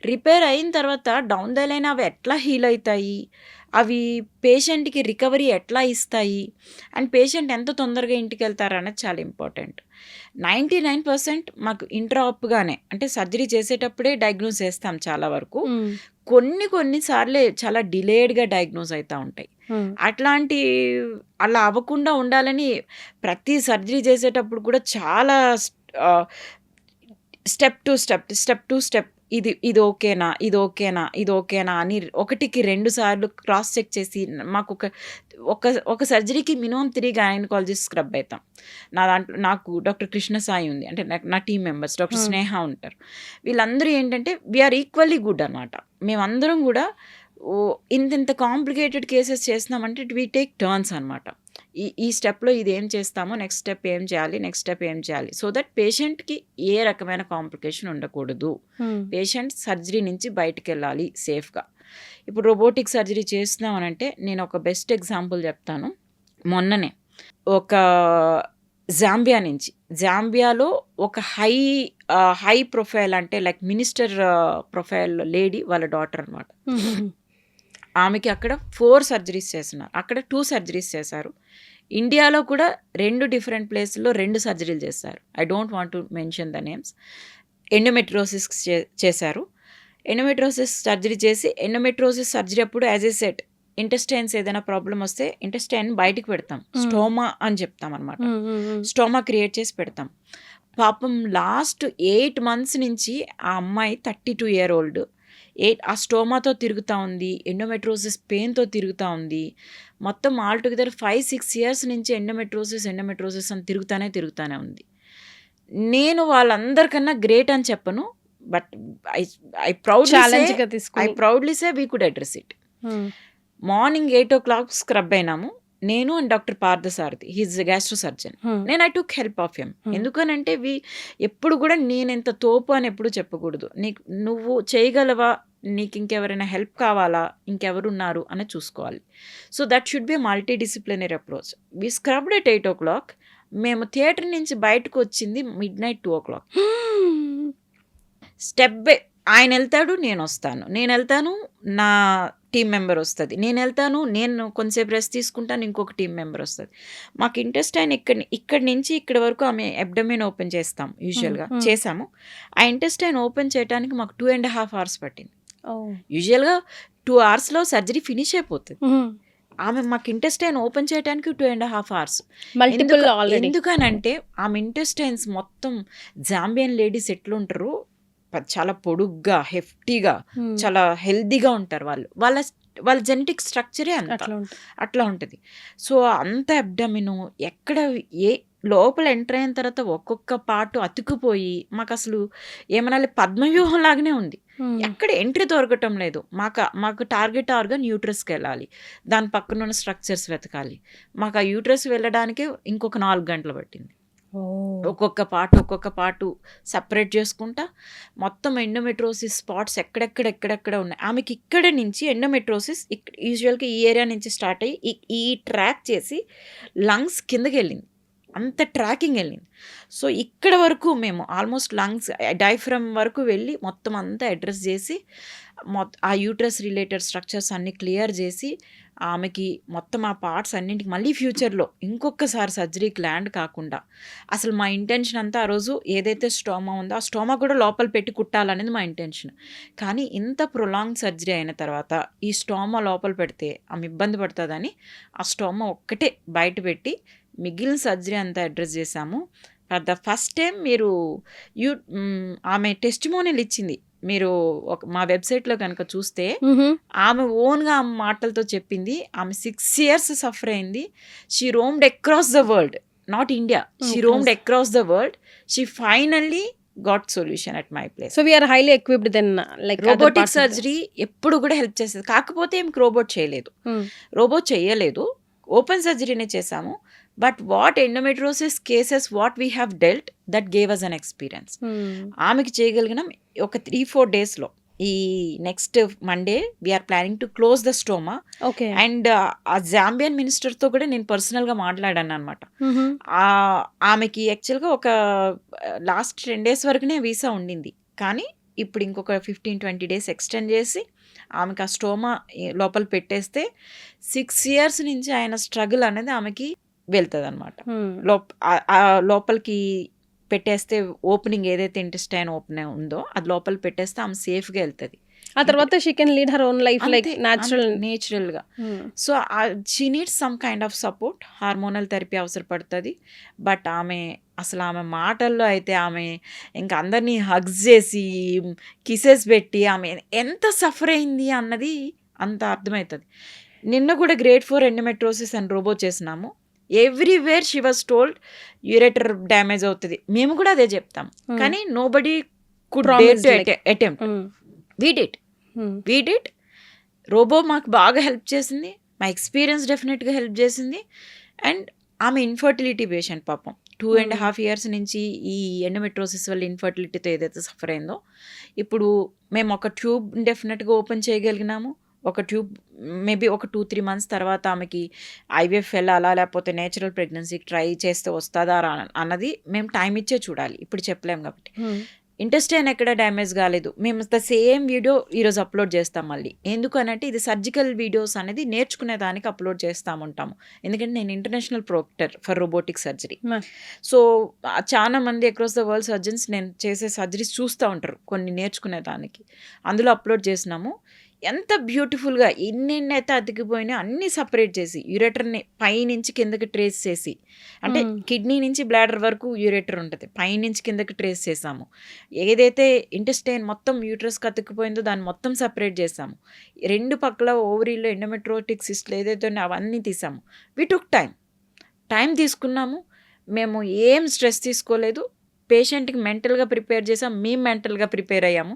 రిపేర్ అయిన తర్వాత డౌన్ ద లైన్ అవి ఎట్లా హీల్ అవుతాయి, అవి పేషెంట్కి రికవరీ ఎట్లా ఇస్తాయి, అండ్ పేషెంట్ ఎంత తొందరగా ఇంటికి వెళ్తారు అనేది చాలా ఇంపార్టెంట్. 99% మాకు ఇంట్రాప్గానే, అంటే సర్జరీ చేసేటప్పుడే డయాగ్నోస్ చేస్తాం చాలా వరకు. కొన్నిసార్లే చాలా డిలేడ్గా డయాగ్నోస్ అవుతూ ఉంటాయి. అలా అవ్వకుండా ఉండాలని ప్రతి సర్జరీ చేసేటప్పుడు కూడా చాలా స్టెప్ టు స్టెప్ ఇది ఓకేనా అని 1కి 2 సార్లు క్రాస్ చెక్ చేసి, మాకు ఒక సర్జరీకి మినిమం 3 గైనకాలజిస్ట్ స్క్రబ్ అవుతాం. నాకు డాక్టర్ కృష్ణ సాయి ఉంది, అంటే నా టీం మెంబర్స్ డాక్టర్ స్నేహ ఉంటారు. వీళ్ళందరూ ఏంటంటే వీఆర్ ఈక్వల్లీ గుడ్ అనమాట. మేమందరం కూడా ఇంత కాంప్లికేటెడ్ కేసెస్ చేస్తున్నామంటే వీ టేక్ టర్న్స్ అనమాట. ఈ స్టెప్లో ఇది ఏం చేస్తామో, నెక్స్ట్ స్టెప్ ఏం చేయాలి, సో దట్ పేషెంట్కి ఏ రకమైన కాంప్లికేషన్ ఉండకూడదు, పేషెంట్ సర్జరీ నుంచి బయటకు వెళ్ళాలి సేఫ్గా. ఇప్పుడు రోబోటిక్ సర్జరీ చేస్తున్నామనంటే నేను ఒక బెస్ట్ ఎగ్జాంపుల్ చెప్తాను. మొన్ననే ఒక జాంబియాలో ఒక హై ప్రొఫైల్, అంటే లైక్ మినిస్టర్ ప్రొఫైల్ లేడీ, వాళ్ళ డాటర్ అనమాట. ఆమెకి అక్కడ 4 సర్జరీస్ చేస్తున్నారు, అక్కడ 2 సర్జరీస్ చేశారు. ఇండియాలో కూడా 2 డిఫరెంట్ ప్లేస్లో 2 సర్జరీలు చేశారు. I don't want to mention the names. Endometriosis చేశారు. ఎండోమెట్రోసిస్ సర్జరీ చేసి, ఎండోమెట్రోసిస్ సర్జరీ అప్పుడు యాజ్ ఏ సెట్ ఇంటెస్టైన్స్ ఏదైనా ప్రాబ్లం వస్తే ఇంటెస్టైన్ బయటికి పెడతాం, స్టోమా అని చెప్తాం అనమాట. స్టోమా క్రియేట్ చేసి పెడతాం. పాపం లాస్ట్ 8 months నుంచి ఆ అమ్మాయి 32 year old ఆ స్టోమాతో తిరుగుతూ ఉంది, ఎండోమెట్రోసిస్ పెయిన్తో తిరుగుతూ ఉంది. మొత్తం ఆల్ టుగెదర్ 5-6 ఇయర్స్ నుంచి ఎండోమెట్రోసిస్ అని తిరుగుతూనే ఉంది. నేను వాళ్ళందరికన్నా గ్రేట్ అని చెప్పను, but I proudly say we could address it. Morning 8 o'clock scrub అయినాము, నేను and doctor Parthasarathy, he's gastro surgeon. నేను I took help of him. ఎందుకనంటే ఎప్పుడు కూడా నేనెంత తోపు అని ఎప్పుడు చెప్పకూడదు. నువ్వు చేయగలవా, నీకు ఇంకెవరైనా హెల్ప్ కావాలా, ఇంకెవరున్నారు అని చూసుకోవాలి. So that should be multi disciplinary approach. We scrubbed at 8 o'clock. మేము థియేటర్ నుంచి బయటకు వచ్చింది midnight 2 o'clock. స్టెప్ బై ఆయన వెళ్తాడు, నేను వస్తాను, నేను వెళ్తాను, నా టీం మెంబర్ వస్తుంది, నేను వెళ్తాను, నేను కొంతసేపు రెస్ట్ తీసుకుంటాను, ఇంకొక టీం మెంబర్ వస్తుంది. మాకు ఇంటెస్టైన్ ఇక్కడి నుంచి ఇక్కడ వరకు ఆమె అబ్డమిన్ ఓపెన్ చేస్తాం, యూజువల్గా చేసాము. ఆ ఇంటెస్టైన్ ఓపెన్ చేయడానికి మాకు 2.5 hours పట్టింది. యూజువల్గా 2 hours సర్జరీ ఫినిష్ అయిపోతుంది. ఆమె మాకు ఇంటెస్టైన్ ఓపెన్ చేయడానికి 2.5 hours. ఎందుకనంటే ఆమె ఇంటెస్టైన్స్ మొత్తం జాంబియన్ లేడీస్ ఎట్లుంటారు, చాలా పొడుగ్గా, హెఫ్టీగా, చాలా హెల్దీగా ఉంటారు. వాళ్ళ జెనెటిక్ స్ట్రక్చరే అట్లా ఉంటుంది. సో అంత అబ్డమిను ఎక్కడ లోపల ఎంటర్ అయిన తర్వాత ఒక్కొక్క పార్ట్ అతుకుపోయి మాకు అసలు ఏమనాలి, పద్మవ్యూహం లాగానే ఉంది. ఎక్కడ ఎంట్రీ దొరకటం లేదు. మాకు టార్గెట్ ఆర్గన్ యూట్రస్కి వెళ్ళాలి, దాని పక్కన ఉన్న స్ట్రక్చర్స్ వెతకాలి. మాకు ఆ యూట్రస్ వెళ్ళడానికి ఇంకొక 4 గంటలు పట్టింది. ఒక్కొక్క పార్టు సపరేట్ చేసుకుంటా మొత్తం ఎండోమెట్రోసిస్ స్పాట్స్ ఎక్కడెక్కడ ఉన్నాయి. ఆమెకి ఇక్కడ నుంచి ఎండోమెట్రోసిస్ యూజువల్గా ఈ ఏరియా నుంచి స్టార్ట్ అయ్యి ఈ ట్రాక్ చేసి లంగ్స్ కిందకి వెళ్ళింది, అంత ట్రాకింగ్ వెళ్ళింది. సో ఇక్కడ వరకు మేము ఆల్మోస్ట్ లంగ్స్ డైఫ్రమ్ వరకు వెళ్ళి మొత్తం అంతా అడ్రస్ చేసి ఆ యూట్రస్ రిలేటెడ్ స్ట్రక్చర్స్ అన్నీ క్లియర్ చేసి ఆమెకి మొత్తం ఆ పార్ట్స్ అన్నింటికి మళ్ళీ ఫ్యూచర్లో ఇంకొకసారి సర్జరీకి ల్యాండ్ కాకుండా, అసలు మా ఇంటెన్షన్ అంతా ఆ రోజు ఏదైతే స్టోమా ఉందో ఆ స్టోమా కూడా లోపల పెట్టి కుట్టాలనేది మా ఇంటెన్షన్. కానీ ఇంత ప్రొలాంగ్ సర్జరీ అయిన తర్వాత ఈ స్టోమా లోపల పెడితే ఆమె ఇబ్బంది పడుతుందని ఆ స్టోమా ఒక్కటే బయట పెట్టి మిగిలిన సర్జరీ అంతా అడ్రస్ చేశాము. ఫర్ ద ఫస్ట్ టైం మీరు ఆమె టెస్టిమోనియల్ ఇచ్చింది, మీరు మా వెబ్సైట్లో కనుక చూస్తే ఆమె ఓన్గా ఆమె మాటలతో చెప్పింది. ఆమె 6 years సఫర్ అయింది. She roamed across the world, not India, she roamed across the world. She finally got solution at my place. So we're highly equipped then like robotic surgery ఎప్పుడు కూడా హెల్ప్ చేస్తుంది. కాకపోతే ఏమికి రోబోట్ చేయలేదు, open సర్జరీనే చేసాము. But what endometriosis cases what we have dealt that gave us an experience. ఆమెకి చేయగలిగినాం ఒక 3-4 daysలో. ఈ next Monday we are planning to close the stoma. And ఆ జాంబియన్ మినిస్టర్తో కూడా నేను పర్సనల్గా మాట్లాడాను అనమాట. ఆమెకి యాక్చువల్గా ఒక లాస్ట్ 10 days వరకునే వీసా ఉండింది, కానీ ఇప్పుడు ఇంకొక 15-20 days ఎక్స్టెండ్ చేసి ఆమెకి ఆ స్టోమా లోపల పెట్టేస్తే 6 years నుంచి ఆయన స్ట్రగుల్ అనేది ఆమెకి వెళ్తుంది అనమాట. లోపలికి పెట్టేస్తే ఓపెనింగ్ ఏదైతే ఇంటెస్టైన్ ఓపెన్ ఉందో అది లోపల పెట్టేస్తే ఆమె సేఫ్గా వెళ్తుంది. ఆ తర్వాత she can lead her own life like నేచురల్గా. So she needs some kind of support, hormonal therapy అవసరపడుతుంది. బట్ ఆమె మాటల్లో అయితే ఆమె ఇంకా అందరినీ హగ్స్ చేసి కిసెస్ పెట్టి ఆమె ఎంత సఫర్ అయింది అన్నది అంత అర్థమవుతుంది. నిన్న కూడా గ్రేడ్ 4 ఎండోమెట్రోసిస్ అని రోబో చేసినాము. Everywhere she was told ureter damage అవుతుంది, మేము కూడా అదే చెప్తాం. కానీ nobody could dare to attempt. We did. Robo మాకు బాగా హెల్ప్ చేసింది, మా ఎక్స్పీరియన్స్ డెఫినెట్గా హెల్ప్ చేసింది. అండ్ ఆమె ఇన్ఫర్టిలిటీ పేషెంట్ పాపం 2.5 years నుంచి ఈ ఎండోమెట్రోసిస్ వల్ల ఇన్ఫర్టిలిటీతో ఏదైతే సఫర్ అయిందో, ఇప్పుడు మేము ఒక ట్యూబ్ డెఫినెట్గా ఓపెన్ చేయగలిగినాము. ఒక ట్యూబ్ మేబీ ఒక 2-3 months తర్వాత ఆమెకి ఐవీఎఫ్ వెళ్ళాలా లేకపోతే నేచురల్ ప్రెగ్నెన్సీకి ట్రై చేస్తే వస్తుందా అన్నది మేము టైం ఇచ్చే చూడాలి, ఇప్పుడు చెప్పలేము. కాబట్టి ఇంటెస్టైన్ ఎక్కడ డ్యామేజ్ కాలేదు. మేము ద సేమ్ వీడియో ఈరోజు అప్లోడ్ చేస్తాం మళ్ళీ. ఎందుకనంటే ఇది సర్జికల్ వీడియోస్ అనేది నేర్చుకునే దానికి అప్లోడ్ చేస్తాముంటాము. ఎందుకంటే నేను international Procter for robotic surgery. So చాలా మంది అక్రాస్ ద వరల్డ్ సర్జన్స్ నేను చేసే సర్జరీస్ చూస్తూ ఉంటారు కొన్ని నేర్చుకునే దానికి. అందులో అప్లోడ్ చేసినాము. ఎంత బ్యూటిఫుల్గా ఎన్నెన్ని అయితే అతికిపోయినా అన్నీ సపరేట్ చేసి యూరేటర్ని పైనుంచి కిందకి ట్రేస్ చేసి, అంటే కిడ్నీ నుంచి బ్లాడర్ వరకు యూరేటర్ ఉంటుంది, పైనుంచి కిందకి ట్రేస్ చేసాము. ఏదైతే ఇంటెస్టైన్ మొత్తం యూట్రస్కి అతుక్కుపోయిందో దాన్ని మొత్తం సపరేట్ చేసాము. 2 పక్కల ఓవరీలో ఎండోమెట్రోటిక్ సిస్ట్లు ఏదైతే ఉన్నాయో అవన్నీ తీసాము. వి టుక్ టైం తీసుకున్నాము. మేము ఏం స్ట్రెస్ తీసుకోలేదు. పేషెంట్కి మెంటల్గా ప్రిపేర్ చేసాం, మేము మెంటల్గా ప్రిపేర్ అయ్యాము,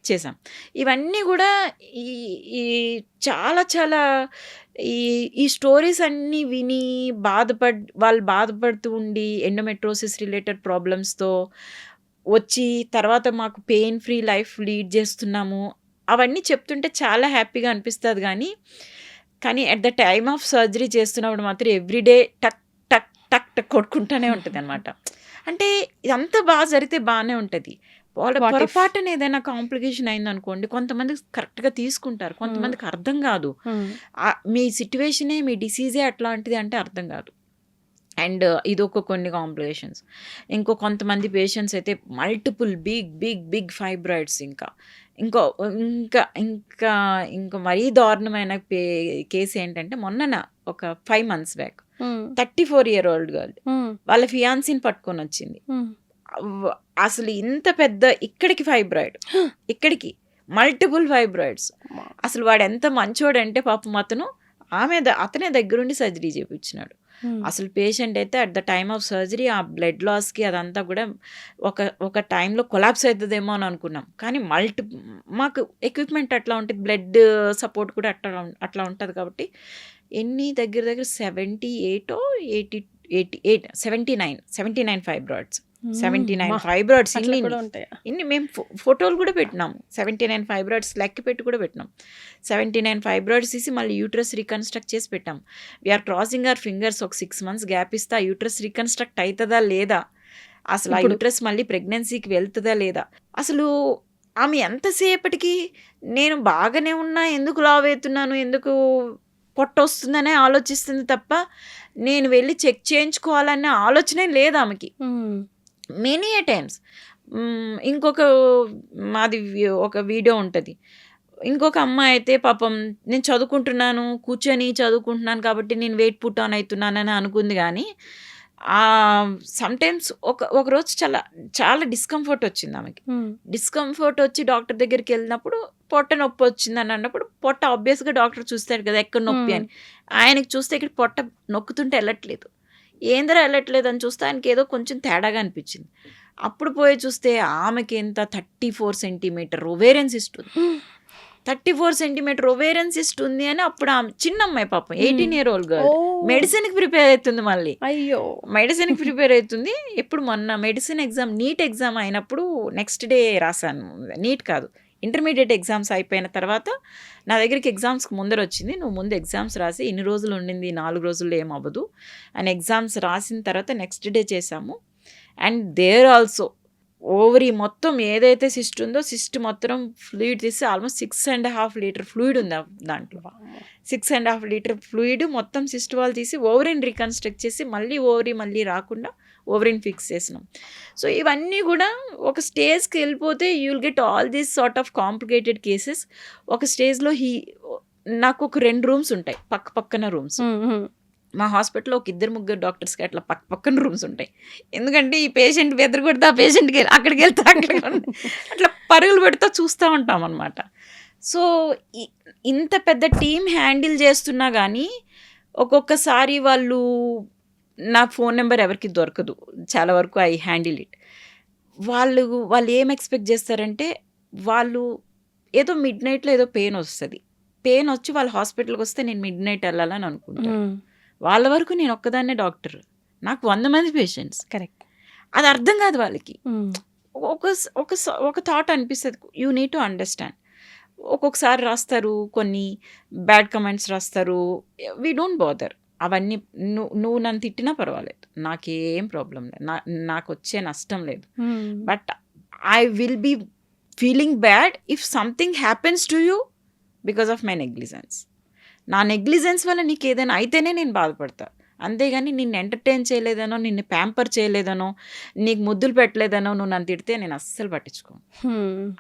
చేసాం. ఇవన్నీ కూడా ఈ చాలా చాలా ఈ స్టోరీస్ అన్నీ విని వాళ్ళు బాధపడుతూ ఉండి ఎండోమెట్రోసిస్ రిలేటెడ్ ప్రాబ్లమ్స్తో వచ్చి తర్వాత మాకు పెయిన్ ఫ్రీ లైఫ్ లీడ్ చేస్తున్నాము అవన్నీ చెప్తుంటే చాలా హ్యాపీగా అనిపిస్తుంది. కానీ at the time of surgery చేస్తున్నప్పుడు మాత్రం ఎవ్రీడే టక్ టక్ టక్ టక్ కొట్టుకుంటూనే ఉంటుంది అనమాట. అంటే ఇదంతా బాగా జరిగితే బాగానే ఉంటుంది. వాళ్ళ పొరపాటున ఏదైనా కాంప్లికేషన్ అయిందనుకోండి, కొంతమంది కరెక్ట్గా తీసుకుంటారు, కొంతమందికి అర్థం కాదు. మీ సిట్యువేషనే మీ డిసీజే అట్లాంటిది అంటే అర్థం కాదు. అండ్ ఇదొక కొన్ని కాంప్లికేషన్స్. కొంతమంది పేషెంట్స్ అయితే మల్టిపుల్ బిగ్ ఫైబ్రాయిడ్స్, ఇంకా మరీ దారుణమైన కేసు ఏంటంటే మొన్న ఒక 5 months బ్యాక్ 34-year-old గర్ల్ వాళ్ళ ఫియాన్సీని పట్టుకొని వచ్చింది. అసలు ఇంత పెద్ద ఇక్కడికి ఫైబ్రాయిడ్, ఇక్కడికి మల్టిపుల్ ఫైబ్రాయిడ్స్. అసలు వాడు ఎంత మంచోడంటే పాపం అతనే దగ్గరుండి సర్జరీ చేయించినాడు. అసలు పేషెంట్ అయితే at the time of surgery ఆ బ్లడ్ లాస్కి అదంతా కూడా ఒక టైంలో కొలాప్స్ అవుతుందేమో అని అనుకున్నాం. కానీ మాకు ఎక్విప్మెంట్ అట్లా ఉంటుంది, బ్లడ్ సపోర్ట్ కూడా అట్లా ఉంటుంది. కాబట్టి దగ్గర 79 ఫైబ్రాయిడ్స్, 79 ఫైబ్రాయిడ్స్ ఇన్ని మేము ఫోటోలు కూడా పెట్టినాము. 79 ఫైబ్రాయిడ్స్ లెక్క పెట్టి కూడా పెట్టినాం. 79 ఫైబ్రాయిడ్స్ తీసి మళ్ళీ యూట్రస్ రీకన్స్ట్రక్ట్ చేసి పెట్టాం. We are crossing our fingers. ఒక 6 months గ్యాప్ ఇస్తే ఆ యూట్రస్ రీకన్స్ట్రక్ట్ అవుతుందా లేదా, అసలు ఆ యూట్రస్ మళ్ళీ ప్రెగ్నెన్సీకి వెళ్తుందా లేదా, అసలు ఆమె ఎంతసేపటికి నేను బాగానే ఉన్నా, ఎందుకు లావ్ అవుతున్నాను, ఎందుకు పొట్ట వస్తుందనే ఆలోచిస్తుంది తప్ప నేను వెళ్ళి చెక్ చేయించుకోవాలనే ఆలోచనే లేదు ఆమెకి. Many times. మాది ఒక వీడియో ఉంటుంది. ఇంకొక అమ్మాయి అయితే పాపం నేను కూర్చొని చదువుకుంటున్నాను కాబట్టి నేను వెయిట్ పుట్ ఆన్ అవుతున్నానని అనుకుంది. కానీ సమ్టైమ్స్ ఒకరోజు చాలా చాలా డిస్కంఫర్ట్ వచ్చింది ఆమెకి. డిస్కంఫర్ట్ వచ్చి డాక్టర్ దగ్గరికి వెళ్ళినప్పుడు పొట్ట నొప్పి వచ్చిందని అన్నప్పుడు పొట్ట ఆబ్వియస్గా డాక్టర్ చూస్తాడు కదా ఎక్కడ నొప్పి అని. ఆయనకి చూస్తే ఇక్కడ పొట్ట నొక్కుతుంటే వెళ్ళట్లేదు, ఏందరా వెళ్ళట్లేదు అని చూస్తే ఆయనకి ఏదో కొంచెం తేడాగా అనిపించింది. అప్పుడు పోయి చూస్తే ఆమెకి ఎంత 34 centimeter ఒవేరియన్ సిస్ట్ ఉంది. 34 centimeter ఒవేరియన్ సిస్ట్ ఉంది అని అప్పుడు ఆమె చిన్న అమ్మాయి పాపం 18-year-old గర్ల్ మెడిసిన్కి ప్రిపేర్ అవుతుంది. మళ్ళీ మెడిసిన్కి ప్రిపేర్ అవుతుంది. ఎప్పుడు మొన్న మెడిసిన్ ఎగ్జామ్ నీట్ ఎగ్జామ్ అయినప్పుడు నెక్స్ట్ డే రాశాను. నీట్ కాదు, ఇంటర్మీడియట్ ఎగ్జామ్స్ అయిపోయిన తర్వాత నా దగ్గరికి ఎగ్జామ్స్కి ముందర వచ్చింది. నువ్వు ముందు ఎగ్జామ్స్ రాసి ఇన్ని రోజులు ఉండింది, 4 రోజుల్లో ఏమవ్వదు అని ఎగ్జామ్స్ రాసిన తర్వాత నెక్స్ట్ డే చేశాము. అండ్ దేర్ ఆల్సో ఓవరీ మొత్తం ఏదైతే సిస్ట్ ఉందో సిస్ట్ మొత్తం ఫ్లూయిడ్ తీసి ఆల్మోస్ట్ 6.5 liter ఫ్లూయిడ్ ఉంది దాంట్లో. 6.5 liter ఫ్లూయిడ్ మొత్తం సిస్ట్ వాళ్ళు తీసి ఓవరీని రీకన్స్ట్రక్ట్ చేసి మళ్ళీ రాకుండా ఓవరీని ఫిక్స్ చేసినాం. సో ఇవన్నీ కూడా ఒక స్టేజ్కి వెళ్ళిపోతే you will get all these sort of complicated cases. ఒక స్టేజ్లో నాకు ఒక 2 rooms ఉంటాయి, పక్కన రూమ్స్. మా హాస్పిటల్లో ఒక 2-3 డాక్టర్స్కి అట్లా పక్కన రూమ్స్ ఉంటాయి. ఎందుకంటే ఈ పేషెంట్ బెదరు కొడితే ఆ పేషెంట్కి అక్కడికి వెళ్తే అట్లా పరుగులు పెడుతూ చూస్తూ ఉంటాం అనమాట. సో ఇంత పెద్ద టీం హ్యాండిల్ చేస్తున్నా కానీ ఒక్కొక్కసారి నా ఫోన్ నెంబర్ ఎవరికి దొరకదు. చాలా వరకు ఐ హ్యాండిల్ ఇట్. వాళ్ళు ఏం ఎక్స్పెక్ట్ చేస్తారంటే వాళ్ళు ఏదో మిడ్నైట్లో ఏదో పెయిన్ వచ్చి వాళ్ళ హాస్పిటల్కి వస్తే నేను మిడ్నైట్ వెళ్ళాలని అనుకుంటాను. వాళ్ళ వరకు నేను ఒక్కదాన్నే డాక్టర్, నాకు 100 మంది పేషెంట్స్. కరెక్ట్. అది అర్థం కాదు వాళ్ళకి. ఒక థాట్ అనిపిస్తుంది, యూ నీడ్ టు అండర్స్టాండ్. ఒక్కొక్కసారి రాస్తారు, కొన్ని బ్యాడ్ కమెంట్స్ రాస్తారు, వీ డోంట్ బాదర్. అవన్నీ నువ్వు నన్ను తిట్టినా పర్వాలేదు, నాకేం ప్రాబ్లం లేదు, నాకు వచ్చే నష్టం లేదు. But I will be feeling bad if something happens to you because of my negligence. నా నెగ్లిజెన్స్ వల్ల నీకు ఏదైనా అయితేనే నేను బాధపడతా. అంతేగాని నిన్ను ఎంటర్టైన్ చేయలేదనో, నిన్ను ప్యాంపర్ చేయలేదనో, నీకు ముద్దులు పెట్టలేదనో నువ్వు నన్ను తిడితే నేను అస్సలు పట్టించుకోను.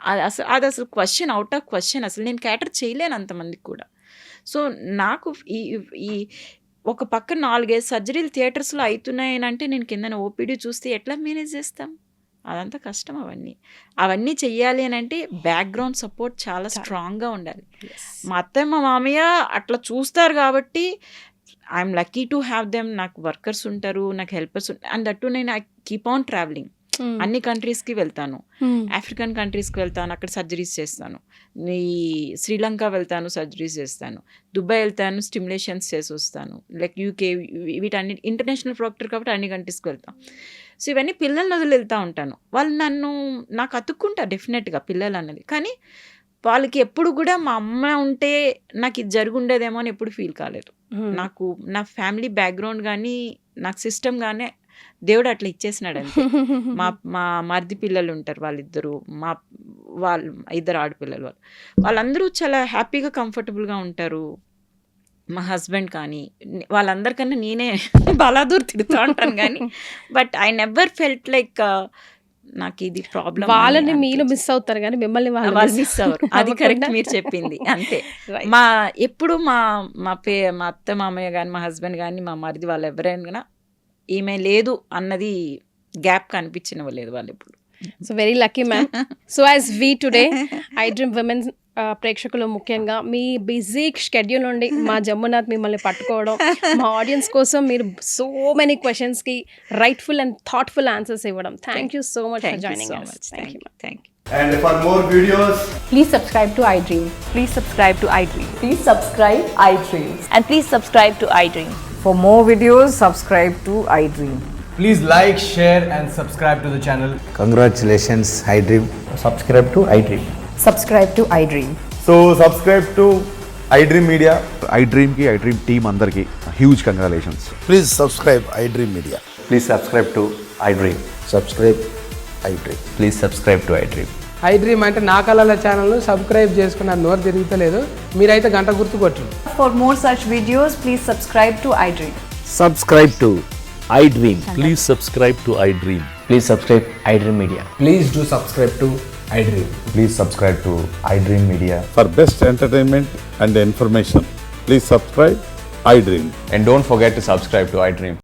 అది అసలు క్వశ్చన్, అవుట్ ఆఫ్ క్వశ్చన్. అసలు నేను క్యాటర్ చేయలేను అంతమందికి కూడా. సో నాకు ఈ ఒక పక్క 4-5 సర్జరీలు థియేటర్స్లో అవుతున్నాయి అంటే నేను కిందన ఓపీడీ చూస్తే ఎట్లా మేనేజ్ చేస్తాం? అదంతా కష్టం. అవన్నీ చెయ్యాలి అని అంటే బ్యాక్గ్రౌండ్ సపోర్ట్ చాలా స్ట్రాంగ్గా ఉండాలి. మా అత్తయ్య మా మామయ్య అట్లా చూస్తారు కాబట్టి I'm lucky to have them. నాకు వర్కర్స్ ఉంటారు, నాకు హెల్పర్స్ ఉంటారు. అండ్ దట్టు నేను ఐ కీప్ ఆన్ ట్రావెలింగ్. అన్ని కంట్రీస్కి వెళ్తాను, ఆఫ్రికన్ కంట్రీస్కి వెళ్తాను, అక్కడ సర్జరీస్ చేస్తాను. శ్రీలంక వెళ్తాను, సర్జరీస్ చేస్తాను. దుబాయ్ వెళ్తాను, స్టిమ్యులేషన్స్ చేసి వస్తాను. లైక్ యూకే, వీటన్ని ఇంటర్నేషనల్ ప్రాక్టర్ కాబట్టి అన్ని కంట్రీస్కి వెళ్తాం. సో ఇవన్నీ పిల్లల్ని వదిలి వెళ్తూ ఉంటాను. వాళ్ళు నాకు అతుక్కుంటారు డెఫినెట్గా పిల్లలు అన్నది. కానీ వాళ్ళకి ఎప్పుడు కూడా మా అమ్మ ఉంటే నాకు ఇది జరుగుండేదేమో అని ఎప్పుడు ఫీల్ కాలేదు. నాకు నా ఫ్యామిలీ బ్యాక్గ్రౌండ్ కానీ నాకు సిస్టమ్ కానీ దేవుడు అట్లా ఇచ్చేసినాడు అంతే. మా మరిది పిల్లలు ఉంటారు, వాళ్ళిద్దరు, వాళ్ళు 2 ఆడపిల్లలు. వాళ్ళందరూ చాలా హ్యాపీగా కంఫర్టబుల్గా ఉంటారు. మా హస్బెండ్ కానీ వాళ్ళందరికన్నా నేనే బలాదూర్ తిడుతూ ఉంటాను కానీ but I never felt like నాకు ఇది ప్రాబ్లం. వాళ్ళని మీరు మిస్ అవుతారు కానీ మిమ్మల్ని వాళ్ళు మిస్ అవ్వరు. అది కరెక్ట్ మీరు చెప్పింది అంతే. ఎప్పుడు మా అత్త మామయ్య కానీ, మా హస్బెండ్ కానీ, మా మరిది వాళ్ళు ఎవరైనా ఈమె లేదు అన్నది గ్యాప్ కనిపించినవ్వలేదు వాళ్ళు ఎప్పుడు. So very lucky ma'am. So as we today I dream women ప్రేక్షకులు ముఖ్యంగా మీ బిజీ షెడ్యూల్ నుండి మా జమ్మునాథ్ మిమ్మల్ని పట్టుకోవడం, మా ఆడియన్స్ కోసం మీరు సో మెనీ క్వశ్చన్స్కి రైట్ఫుల్ అండ్ థాట్ఫుల్ ఆన్సర్స్ ఇవ్వడం. Thank you so much for joining us. Thank you. Thank you. And for more videos, Please subscribe to iDream. Please subscribe to iDream. Please subscribe iDream. And please subscribe to iDream. For more videos, subscribe to iDream. please like, share and subscribe to the channel. Congratulations, iDream. Subscribe to iDream. Subscribe to iDream. So subscribe to iDream Media. iDream ki iDream team andarki huge congratulations. Please subscribe iDream Media. Please subscribe to iDream. Subscribe iDream. Please subscribe to iDream. iDream అంటే నా కళల ఛానల్ను subscribe చేసుకున్న నోరు తిరుగుతలేదు, మీరైతే గంట గుర్తు కొట్టండి. For more such videos, please subscribe to iDream. Subscribe to iDream. Please subscribe to iDream. Please subscribe iDream Media. Please do subscribe to iDream. Please subscribe to iDream Media. For best entertainment and information, please subscribe iDream. And don't forget to subscribe to iDream.